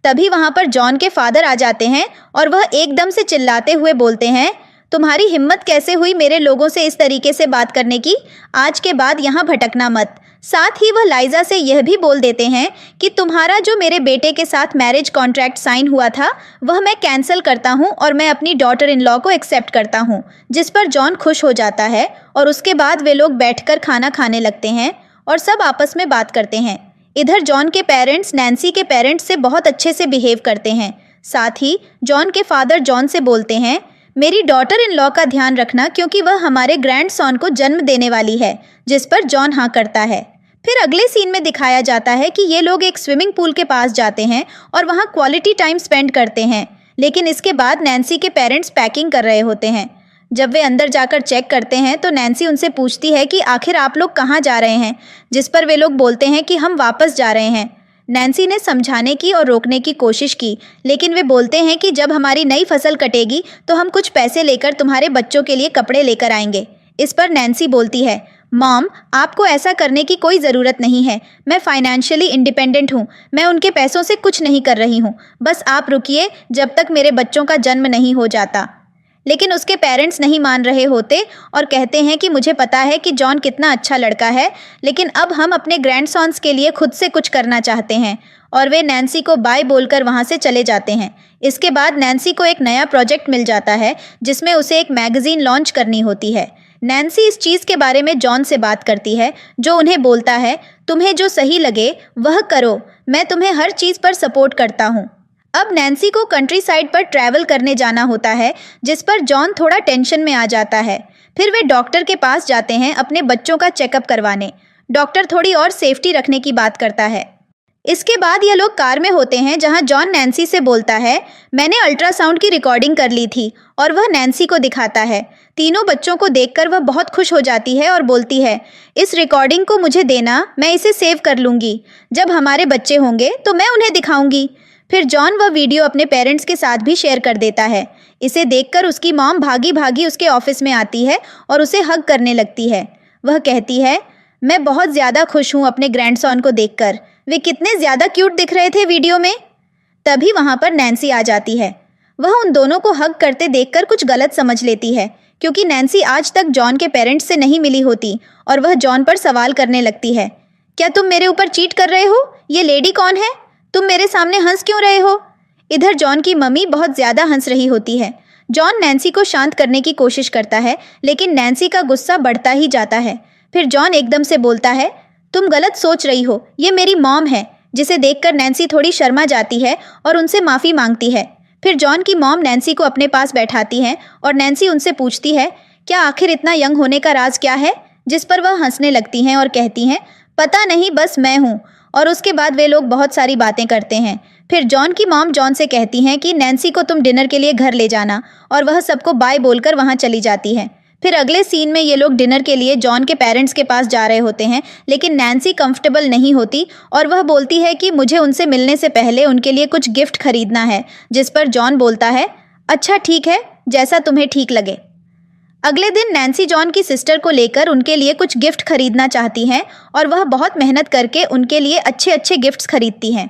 तभी वहाँ पर जॉन के फादर आ जाते हैं और वह एकदम से चिल्लाते हुए बोलते हैं तुम्हारी हिम्मत कैसे हुई मेरे लोगों से इस तरीके से बात करने की? आज के बाद यहाँ भटकना मत। साथ ही वह लाइजा से यह भी बोल देते हैं कि तुम्हारा जो मेरे बेटे के साथ मैरिज कॉन्ट्रैक्ट साइन हुआ था वह मैं कैंसिल करता हूँ और मैं अपनी डॉटर इन लॉ को एक्सेप्ट करता हूँ। जिस पर जॉन खुश हो जाता है और उसके बाद वे लोग बैठकर खाना खाने लगते हैं और सब आपस में बात करते हैं। इधर जॉन के पेरेंट्स नैन्सी के पेरेंट्स से बहुत अच्छे से बिहेव करते हैं। साथ ही जॉन के फादर जॉन से बोलते हैं मेरी डॉटर इन लॉ का ध्यान रखना क्योंकि वह हमारे ग्रैंड सॉन को जन्म देने वाली है। जिस पर जॉन हाँ करता है। फिर अगले सीन में दिखाया जाता है कि ये लोग एक स्विमिंग पूल के पास जाते हैं और वहाँ क्वालिटी टाइम स्पेंड करते हैं, लेकिन इसके बाद नैन्सी के पेरेंट्स पैकिंग कर रहे होते हैं। जब वे अंदर जाकर चेक करते हैं तो नैन्सी उनसे पूछती है कि आखिर आप लोग कहाँ जा रहे हैं, जिस पर वे लोग बोलते हैं कि हम वापस जा रहे हैं। नैन्सी ने समझाने की और रोकने की कोशिश की, लेकिन वे बोलते हैं कि जब हमारी नई फसल कटेगी तो हम कुछ पैसे लेकर तुम्हारे बच्चों के लिए कपड़े लेकर आएंगे। इस पर नैन्सी बोलती है, मॉम, आपको ऐसा करने की कोई ज़रूरत नहीं है। मैं फाइनेंशियली इंडिपेंडेंट हूँ। मैं उनके पैसों से कुछ नहीं कर रही हूँ। बस आप रुकिए जब तक मेरे बच्चों का जन्म नहीं हो जाता। लेकिन उसके पेरेंट्स नहीं मान रहे होते और कहते हैं कि मुझे पता है कि जॉन कितना अच्छा लड़का है, लेकिन अब हम अपने ग्रैंडसॉन्स के लिए खुद से कुछ करना चाहते हैं। और वे नैन्सी को बाय बोलकर वहाँ से चले जाते हैं। इसके बाद नैन्सी को एक नया प्रोजेक्ट मिल जाता है जिसमें उसे एक मैगज़ीन लॉन्च करनी होती है। नैन्सी इस चीज़ के बारे में जॉन से बात करती है, जो उन्हें बोलता है, तुम्हें जो सही लगे वह करो, मैं तुम्हें हर चीज़ पर सपोर्ट करता हूँ। अब नैन्सी को कंट्री साइड पर ट्रैवल करने जाना होता है, जिस पर जॉन थोड़ा टेंशन में आ जाता है। फिर वे डॉक्टर के पास जाते हैं अपने बच्चों का चेकअप करवाने। डॉक्टर थोड़ी और सेफ्टी रखने की बात करता है। इसके बाद ये लोग कार में होते हैं, जहां जॉन नैन्सी से बोलता है, मैंने अल्ट्रासाउंड की रिकॉर्डिंग कर ली थी, और वह नैन्सी को दिखाता है। तीनों बच्चों को देखकर वह बहुत खुश हो जाती है और बोलती है, इस रिकॉर्डिंग को मुझे देना, मैं इसे सेव कर लूँगी। जब हमारे बच्चे होंगे तो मैं उन्हें दिखाऊंगी। फिर जॉन वह वीडियो अपने पेरेंट्स के साथ भी शेयर कर देता है। इसे देखकर उसकी मॉम भागी भागी उसके ऑफिस में आती है और उसे हग करने लगती है। वह कहती है, मैं बहुत ज़्यादा खुश हूँ अपने ग्रैंडसन को देखकर। वे कितने ज़्यादा क्यूट दिख रहे थे वीडियो में। तभी वहाँ पर नैन्सी आ जाती है। वह उन दोनों को हग करते देखकर कुछ गलत समझ लेती है, क्योंकि नैन्सी आज तक जॉन के पेरेंट्स से नहीं मिली होती, और वह जॉन पर सवाल करने लगती है, क्या तुम मेरे ऊपर चीट कर रहे हो? ये लेडी कौन है? तुम मेरे सामने हंस क्यों रहे हो? इधर जॉन की मम्मी बहुत ज़्यादा हंस रही होती है। जॉन नैन्सी को शांत करने की कोशिश करता है, लेकिन नैन्सी का गुस्सा बढ़ता ही जाता है। फिर जॉन एकदम से बोलता है, तुम गलत सोच रही हो, ये मेरी मॉम है। जिसे देखकर नैन्सी थोड़ी शर्मा जाती है और उनसे माफ़ी मांगती है। फिर जॉन की मॉम नैन्सी को अपने पास बैठाती हैं और नैन्सी उनसे पूछती है, क्या आखिर इतना यंग होने का राज क्या है? जिस पर वह हंसने लगती हैं और कहती हैं, पता नहीं, बस मैं हूँ। और उसके बाद वे लोग बहुत सारी बातें करते हैं। फिर जॉन की मॉम जॉन से कहती हैं कि नैन्सी को तुम डिनर के लिए घर ले जाना, और वह सबको बाय बोलकर वहाँ चली जाती है। फिर अगले सीन में ये लोग डिनर के लिए जॉन के पेरेंट्स के पास जा रहे होते हैं, लेकिन नैन्सी कंफर्टेबल नहीं होती और वह बोलती है कि मुझे उनसे मिलने से पहले उनके लिए कुछ गिफ्ट खरीदना है। जिस पर जॉन बोलता है, अच्छा ठीक है, जैसा तुम्हें ठीक लगे। अगले दिन नैन्सी जॉन की सिस्टर को लेकर उनके लिए कुछ गिफ्ट खरीदना चाहती हैं और वह बहुत मेहनत करके उनके लिए अच्छे अच्छे गिफ्ट्स खरीदती हैं।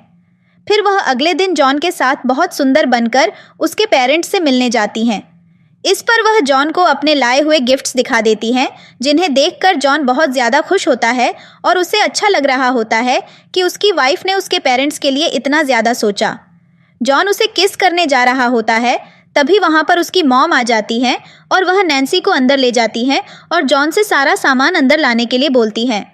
फिर वह अगले दिन जॉन के साथ बहुत सुंदर बनकर उसके पेरेंट्स से मिलने जाती हैं। इस पर वह जॉन को अपने लाए हुए गिफ्ट्स दिखा देती हैं, जिन्हें देखकर जॉन बहुत ज़्यादा खुश होता है और उसे अच्छा लग रहा होता है कि उसकी वाइफ ने उसके पेरेंट्स के लिए इतना ज़्यादा सोचा। जॉन उसे किस करने जा रहा होता है, तभी वहाँ पर उसकी मॉम आ जाती है और वह नैन्सी को अंदर ले जाती है और जॉन से सारा सामान अंदर लाने के लिए बोलती हैं।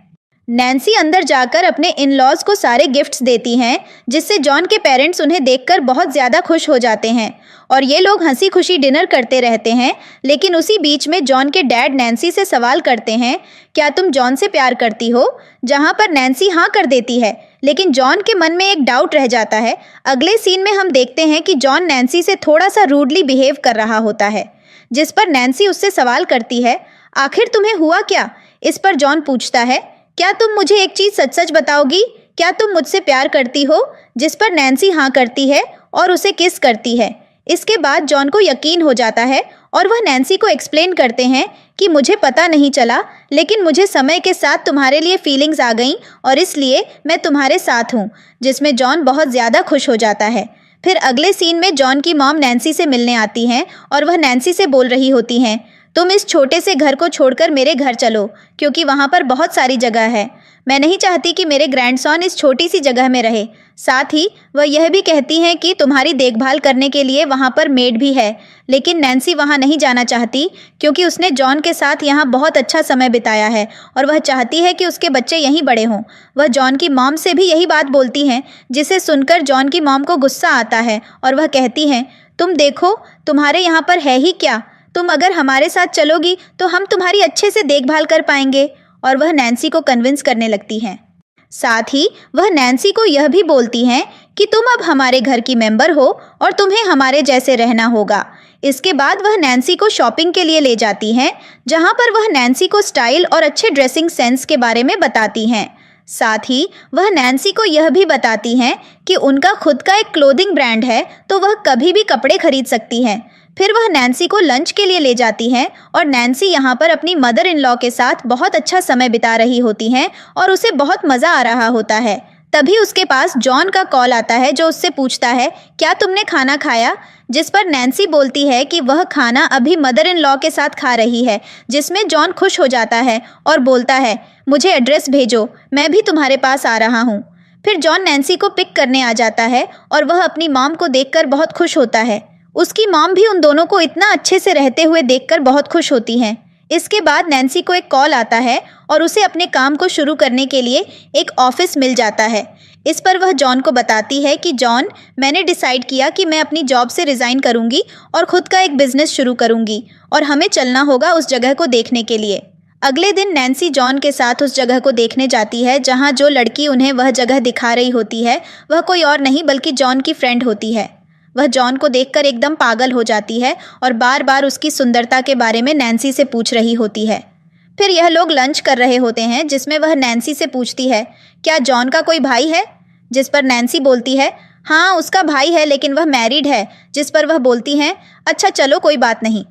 नैन्सी अंदर जाकर अपने इन-लॉज को सारे गिफ्ट्स देती हैं, जिससे जॉन के पेरेंट्स उन्हें देखकर बहुत ज़्यादा खुश हो जाते हैं और ये लोग हंसी खुशी डिनर करते रहते हैं। लेकिन उसी बीच में जॉन के डैड नैन्सी से सवाल करते हैं, क्या तुम जॉन से प्यार करती हो? जहाँ पर नैन्सी हाँ कर देती है, लेकिन जॉन के मन में एक डाउट रह जाता है। अगले सीन में हम देखते हैं कि जॉन नैन्सी से थोड़ा सा रूडली बिहेव कर रहा होता है, जिस पर नैन्सी उससे सवाल करती है, आखिर तुम्हें हुआ क्या? इस पर जॉन पूछता है, क्या तुम मुझे एक चीज़ सच सच बताओगी? क्या तुम मुझसे प्यार करती हो? जिस पर नैन्सी हाँ करती है और उसे किस करती है। इसके बाद जॉन को यकीन हो जाता है और वह नैन्सी को एक्सप्लेन करते हैं कि मुझे पता नहीं चला, लेकिन मुझे समय के साथ तुम्हारे लिए फीलिंग्स आ गईं और इसलिए मैं तुम्हारे साथ हूँ। जिसमें जॉन बहुत ज़्यादा खुश हो जाता है। फिर अगले सीन में जॉन की मॉम नैन्सी से मिलने आती हैं और वह नैन्सी से बोल रही होती हैं, तुम इस छोटे से घर को छोड़कर मेरे घर चलो, क्योंकि वहाँ पर बहुत सारी जगह है। मैं नहीं चाहती कि मेरे ग्रैंडसन इस छोटी सी जगह में रहे। साथ ही वह यह भी कहती हैं कि तुम्हारी देखभाल करने के लिए वहाँ पर मेड भी है। लेकिन नैन्सी वहाँ नहीं जाना चाहती, क्योंकि उसने जॉन के साथ यहाँ बहुत अच्छा समय बिताया है और वह चाहती है कि उसके बच्चे यहीं बड़े हों। वह जॉन की मॉम से भी यही बात बोलती हैं, जिसे सुनकर जॉन की मॉम को गुस्सा आता है और वह कहती हैं, तुम देखो, तुम्हारे यहाँ पर है ही क्या? तुम अगर हमारे साथ चलोगी तो हम तुम्हारी अच्छे से देखभाल कर पाएंगे। और वह नैन्सी को कन्विंस करने लगती हैं। साथ ही वह नैन्सी को यह भी बोलती हैं कि तुम अब हमारे घर की मेंबर हो और तुम्हें हमारे जैसे रहना होगा। इसके बाद वह नैन्सी को शॉपिंग के लिए ले जाती हैं, जहां पर वह नैन्सी को स्टाइल और अच्छे ड्रेसिंग सेंस के बारे में बताती हैं। साथ ही वह नैन्सी को यह भी बताती हैं कि उनका खुद का एक क्लोथिंग ब्रांड है, तो वह कभी भी कपड़े खरीद सकती हैं। फिर वह नैन्सी को लंच के लिए ले जाती हैं और नैन्सी यहाँ पर अपनी मदर इन लॉ के साथ बहुत अच्छा समय बिता रही होती हैं और उसे बहुत मज़ा आ रहा होता है। तभी उसके पास जॉन का कॉल आता है, जो उससे पूछता है, क्या तुमने खाना खाया? जिस पर नैन्सी बोलती है कि वह खाना अभी मदर इन लॉ के साथ खा रही है, जिसमें जॉन खुश हो जाता है और बोलता है, मुझे एड्रेस भेजो, मैं भी तुम्हारे पास आ रहा हूँ। फिर जॉन नैन्सी को पिक करने आ जाता है और वह अपनी मॉम को देखकर बहुत खुश होता है। उसकी मॉम भी उन दोनों को इतना अच्छे से रहते हुए देखकर बहुत खुश होती हैं। इसके बाद नैन्सी को एक कॉल आता है और उसे अपने काम को शुरू करने के लिए एक ऑफिस मिल जाता है। इस पर वह जॉन को बताती है कि जॉन, मैंने डिसाइड किया कि मैं अपनी जॉब से रिज़ाइन करूंगी और ख़ुद का एक बिज़नेस शुरू करूंगी और हमें चलना होगा उस जगह को देखने के लिए। अगले दिन नैन्सी जॉन के साथ उस जगह को देखने जाती है, जहाँ जो लड़की उन्हें वह जगह दिखा रही होती है वह कोई और नहीं बल्कि जॉन की फ्रेंड होती है। वह जॉन को देखकर एकदम पागल हो जाती है और बार बार उसकी सुंदरता के बारे में नैन्सी से पूछ रही होती है। फिर यह लोग लंच कर रहे होते हैं, जिसमें वह नैन्सी से पूछती है, क्या जॉन का कोई भाई है? जिस पर नैन्सी बोलती है, हाँ उसका भाई है लेकिन वह मैरिड है। जिस पर वह बोलती हैं, अच्छा चलो कोई बात नहीं।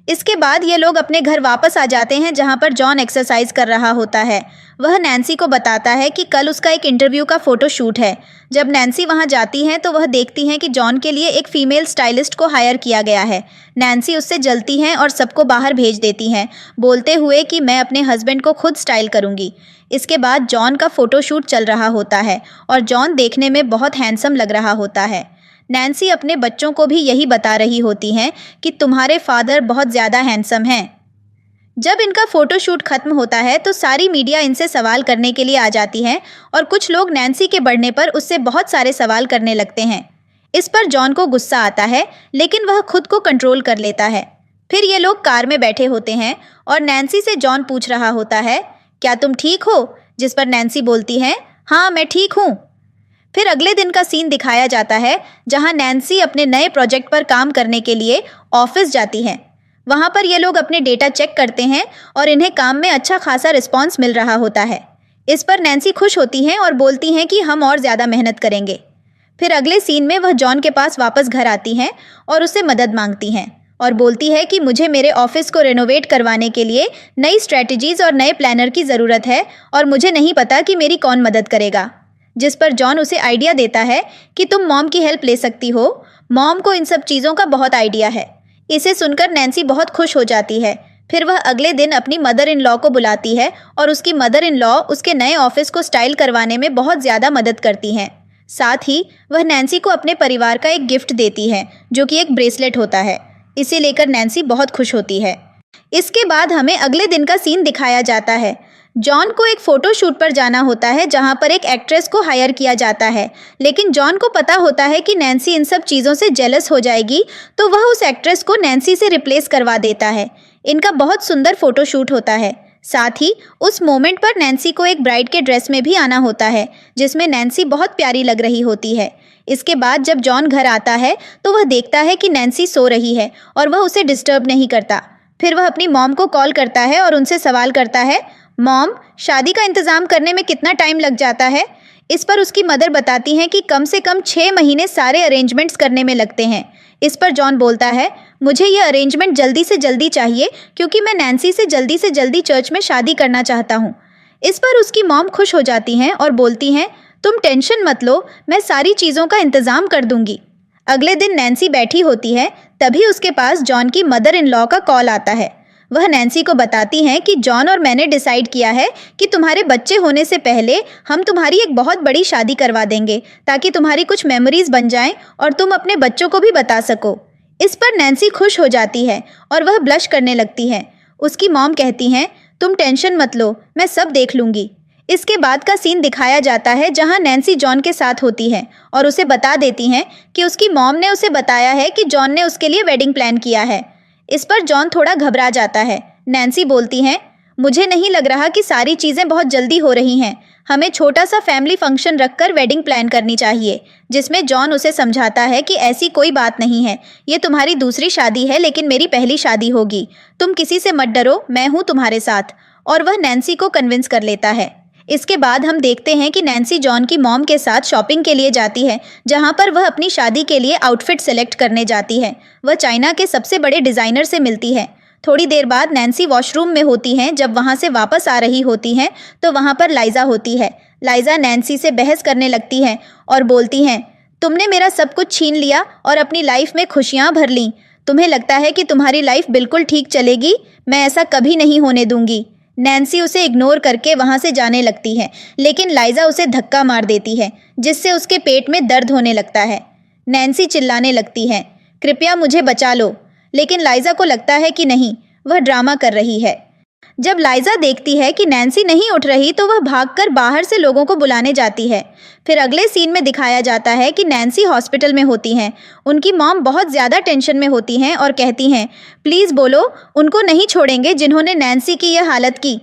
इसके बाद ये लोग अपने घर वापस आ जाते हैं, जहाँ पर जॉन एक्सरसाइज कर रहा होता है। वह नैन्सी को बताता है कि कल उसका एक इंटरव्यू का फ़ोटो शूट है। जब नैन्सी वहाँ जाती हैं तो वह देखती हैं कि जॉन के लिए एक फ़ीमेल स्टाइलिस्ट को हायर किया गया है। नैन्सी उससे जलती हैं और सबको बाहर भेज देती हैं, बोलते हुए कि मैं अपने हस्बैंड को खुद स्टाइल करूँगी। इसके बाद जॉन का फ़ोटो शूट चल रहा होता है और जॉन देखने में बहुत हैंडसम लग रहा होता है। नैन्सी अपने बच्चों को भी यही बता रही होती हैं कि तुम्हारे फादर बहुत ज़्यादा हैंडसम हैं। जब इनका फ़ोटोशूट ख़त्म होता है तो सारी मीडिया इनसे सवाल करने के लिए आ जाती है और कुछ लोग नैन्सी के बढ़ने पर उससे बहुत सारे सवाल करने लगते हैं। इस पर जॉन को गुस्सा आता है, लेकिन वह खुद को कंट्रोल कर लेता है। फिर ये लोग कार में बैठे होते हैं और नैन्सी से जॉन पूछ रहा होता है, क्या तुम ठीक हो? जिस पर नैन्सी बोलती है, हाँ मैं ठीक हूँ। फिर अगले दिन का सीन दिखाया जाता है, जहाँ नैन्सी अपने नए प्रोजेक्ट पर काम करने के लिए ऑफिस जाती हैं। वहाँ पर ये लोग अपने डेटा चेक करते हैं और इन्हें काम में अच्छा खासा रिस्पॉन्स मिल रहा होता है। इस पर नैन्सी खुश होती हैं और बोलती हैं कि हम और ज़्यादा मेहनत करेंगे। फिर अगले सीन में वह जॉन के पास वापस घर आती हैं और उससे मदद मांगती हैं और बोलती है कि मुझे मेरे ऑफिस को रेनोवेट करवाने के लिए नई स्ट्रैटेजीज़ और नए प्लानर की ज़रूरत है और मुझे नहीं पता कि मेरी कौन मदद करेगा। जिस पर जॉन उसे आइडिया देता है कि तुम मॉम की हेल्प ले सकती हो, मॉम को इन सब चीज़ों का बहुत आइडिया है। इसे सुनकर नैन्सी बहुत खुश हो जाती है। फिर वह अगले दिन अपनी मदर इन लॉ को बुलाती है और उसकी मदर इन लॉ उसके नए ऑफिस को स्टाइल करवाने में बहुत ज़्यादा मदद करती हैं। साथ ही वह नैन्सी को अपने परिवार का एक गिफ्ट देती है, जो कि एक ब्रेसलेट होता है। इसे लेकर नैन्सी बहुत खुश होती है। इसके बाद हमें अगले दिन का सीन दिखाया जाता है। जॉन को एक फ़ोटो शूट पर जाना होता है, जहां पर एक एक्ट्रेस को हायर किया जाता है, लेकिन जॉन को पता होता है कि नैन्सी इन सब चीज़ों से जेलस हो जाएगी, तो वह उस एक्ट्रेस को नैन्सी से रिप्लेस करवा देता है। इनका बहुत सुंदर फ़ोटो शूट होता है। साथ ही उस मोमेंट पर नैन्सी को एक ब्राइड के ड्रेस में भी आना होता है, जिसमें नैन्सी बहुत प्यारी लग रही होती है। इसके बाद जब जॉन घर आता है तो वह देखता है कि नैन्सी सो रही है और वह उसे डिस्टर्ब नहीं करता। फिर वह अपनी मॉम को कॉल करता है और उनसे सवाल करता है, मॉम, शादी का इंतज़ाम करने में कितना टाइम लग जाता है? इस पर उसकी मदर बताती हैं कि कम से कम 6 महीने सारे अरेंजमेंट्स करने में लगते हैं। इस पर जॉन बोलता है, मुझे ये अरेंजमेंट जल्दी से जल्दी चाहिए क्योंकि मैं नैन्सी से जल्दी चर्च में शादी करना चाहता हूँ। इस पर उसकी मॉम खुश हो जाती हैं और बोलती हैं, तुम टेंशन मत लो, मैं सारी चीज़ों का इंतज़ाम कर दूँगी। अगले दिन नैन्सी बैठी होती है, तभी उसके पास जॉन की मदर इन लॉ का कॉल आता है। वह नैन्सी को बताती हैं कि जॉन और मैंने डिसाइड किया है कि तुम्हारे बच्चे होने से पहले हम तुम्हारी एक बहुत बड़ी शादी करवा देंगे, ताकि तुम्हारी कुछ मेमोरीज बन जाएं और तुम अपने बच्चों को भी बता सको। इस पर नैन्सी खुश हो जाती है और वह ब्लश करने लगती है। उसकी मॉम कहती हैं, तुम टेंशन मत लो, मैं सब देख लूँगी। इसके बाद का सीन दिखाया जाता है, जहाँ नैन्सी जॉन के साथ होती है और उसे बता देती हैं कि उसकी मॉम ने उसे बताया है कि जॉन ने उसके लिए वेडिंग प्लान किया है। इस पर जॉन थोड़ा घबरा जाता है। नैन्सी बोलती हैं, मुझे नहीं लग रहा कि सारी चीज़ें बहुत जल्दी हो रही हैं, हमें छोटा सा फैमिली फंक्शन रखकर वेडिंग प्लान करनी चाहिए, जिसमें जॉन उसे समझाता है कि ऐसी कोई बात नहीं है, ये तुम्हारी दूसरी शादी है लेकिन मेरी पहली शादी होगी, तुम किसी से मत डरो, मैं हूँ तुम्हारे साथ। और वह नैन्सी को कन्विंस कर लेता है। इसके बाद हम देखते हैं कि नैन्सी जॉन की मॉम के साथ शॉपिंग के लिए जाती है, जहां पर वह अपनी शादी के लिए आउटफिट सेलेक्ट करने जाती है। वह चाइना के सबसे बड़े डिज़ाइनर से मिलती है। थोड़ी देर बाद नैन्सी वॉशरूम में होती हैं। जब वहां से वापस आ रही होती हैं तो वहां पर लाइजा होती है। लाइजा नैन्सी से बहस करने लगती हैं और बोलती हैं, तुमने मेरा सब कुछ छीन लिया और अपनी लाइफ में खुशियां भर लीं। तुम्हें लगता है कि तुम्हारी लाइफ बिल्कुल ठीक चलेगी? मैं ऐसा कभी नहीं होने दूंगी। नैन्सी उसे इग्नोर करके वहां से जाने लगती है, लेकिन लाइजा उसे धक्का मार देती है, जिससे उसके पेट में दर्द होने लगता है। नैन्सी चिल्लाने लगती है, कृपया मुझे बचा लो, लेकिन लाइजा को लगता है कि नहीं, वह ड्रामा कर रही है। जब लाइजा देखती है कि नैन्सी नहीं उठ रही तो वह भागकर बाहर से लोगों को बुलाने जाती है। फिर अगले सीन में दिखाया जाता है कि नैन्सी हॉस्पिटल में होती हैं। उनकी मॉम बहुत ज़्यादा टेंशन में होती हैं और कहती हैं, प्लीज़ बोलो, उनको नहीं छोड़ेंगे जिन्होंने नैन्सी की यह हालत की।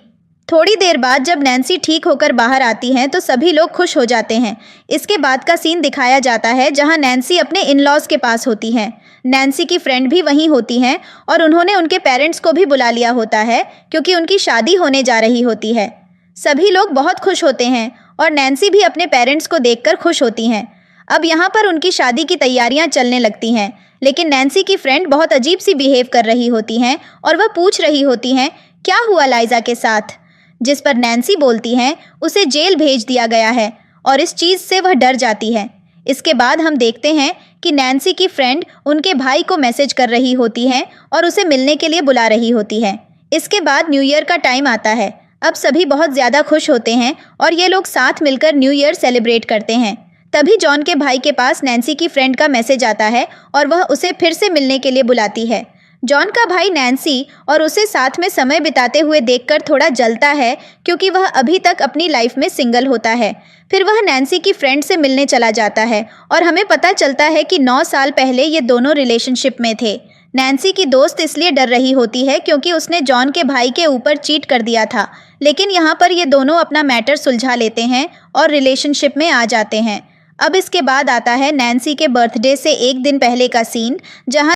थोड़ी देर बाद जब नैन्सी ठीक होकर बाहर आती हैं तो सभी लोग खुश हो जाते हैं। इसके बाद का सीन दिखाया जाता है जहां नैन्सी अपने इन-लॉज के पास होती हैं। नैन्सी की फ्रेंड भी वहीं होती हैं और उन्होंने उनके पेरेंट्स को भी बुला लिया होता है क्योंकि उनकी शादी होने जा रही होती है। सभी लोग बहुत खुश होते हैं और नैन्सी भी अपने पेरेंट्स को देखकर खुश होती हैं। अब यहाँ पर उनकी शादी की तैयारियां चलने लगती हैं, लेकिन नैन्सी की फ्रेंड बहुत अजीब सी बिहेव कर रही होती हैं और वह पूछ रही होती हैं, क्या हुआ लाइजा के साथ? जिस पर नैन्सी बोलती हैं, उसे जेल भेज दिया गया है और इस चीज़ से वह डर जाती है। इसके बाद हम देखते हैं कि नैन्सी की फ्रेंड उनके भाई को मैसेज कर रही होती है और उसे मिलने के लिए बुला रही होती है। इसके बाद न्यू ईयर का टाइम आता है। अब सभी बहुत ज़्यादा खुश होते हैं और ये लोग साथ मिलकर न्यू ईयर सेलिब्रेट करते हैं। तभी जॉन के भाई के पास नैन्सी की फ्रेंड का मैसेज आता है और वह उसे फिर से मिलने के लिए बुलाती है। जॉन का भाई नैन्सी और उसे साथ में समय बिताते हुए देखकर थोड़ा जलता है क्योंकि वह अभी तक अपनी लाइफ में सिंगल होता है। फिर वह नैन्सी की फ्रेंड से मिलने चला जाता है और हमें पता चलता है कि 9 साल पहले ये दोनों रिलेशनशिप में थे। नैन्सी की दोस्त इसलिए डर रही होती है क्योंकि उसने जॉन के भाई के ऊपर चीट कर दिया था, लेकिन यहाँ पर ये दोनों अपना मैटर सुलझा लेते हैं और रिलेशनशिप में आ जाते हैं। अब इसके बाद आता है नैन्सी के बर्थडे से एक दिन पहले का सीन, जहाँ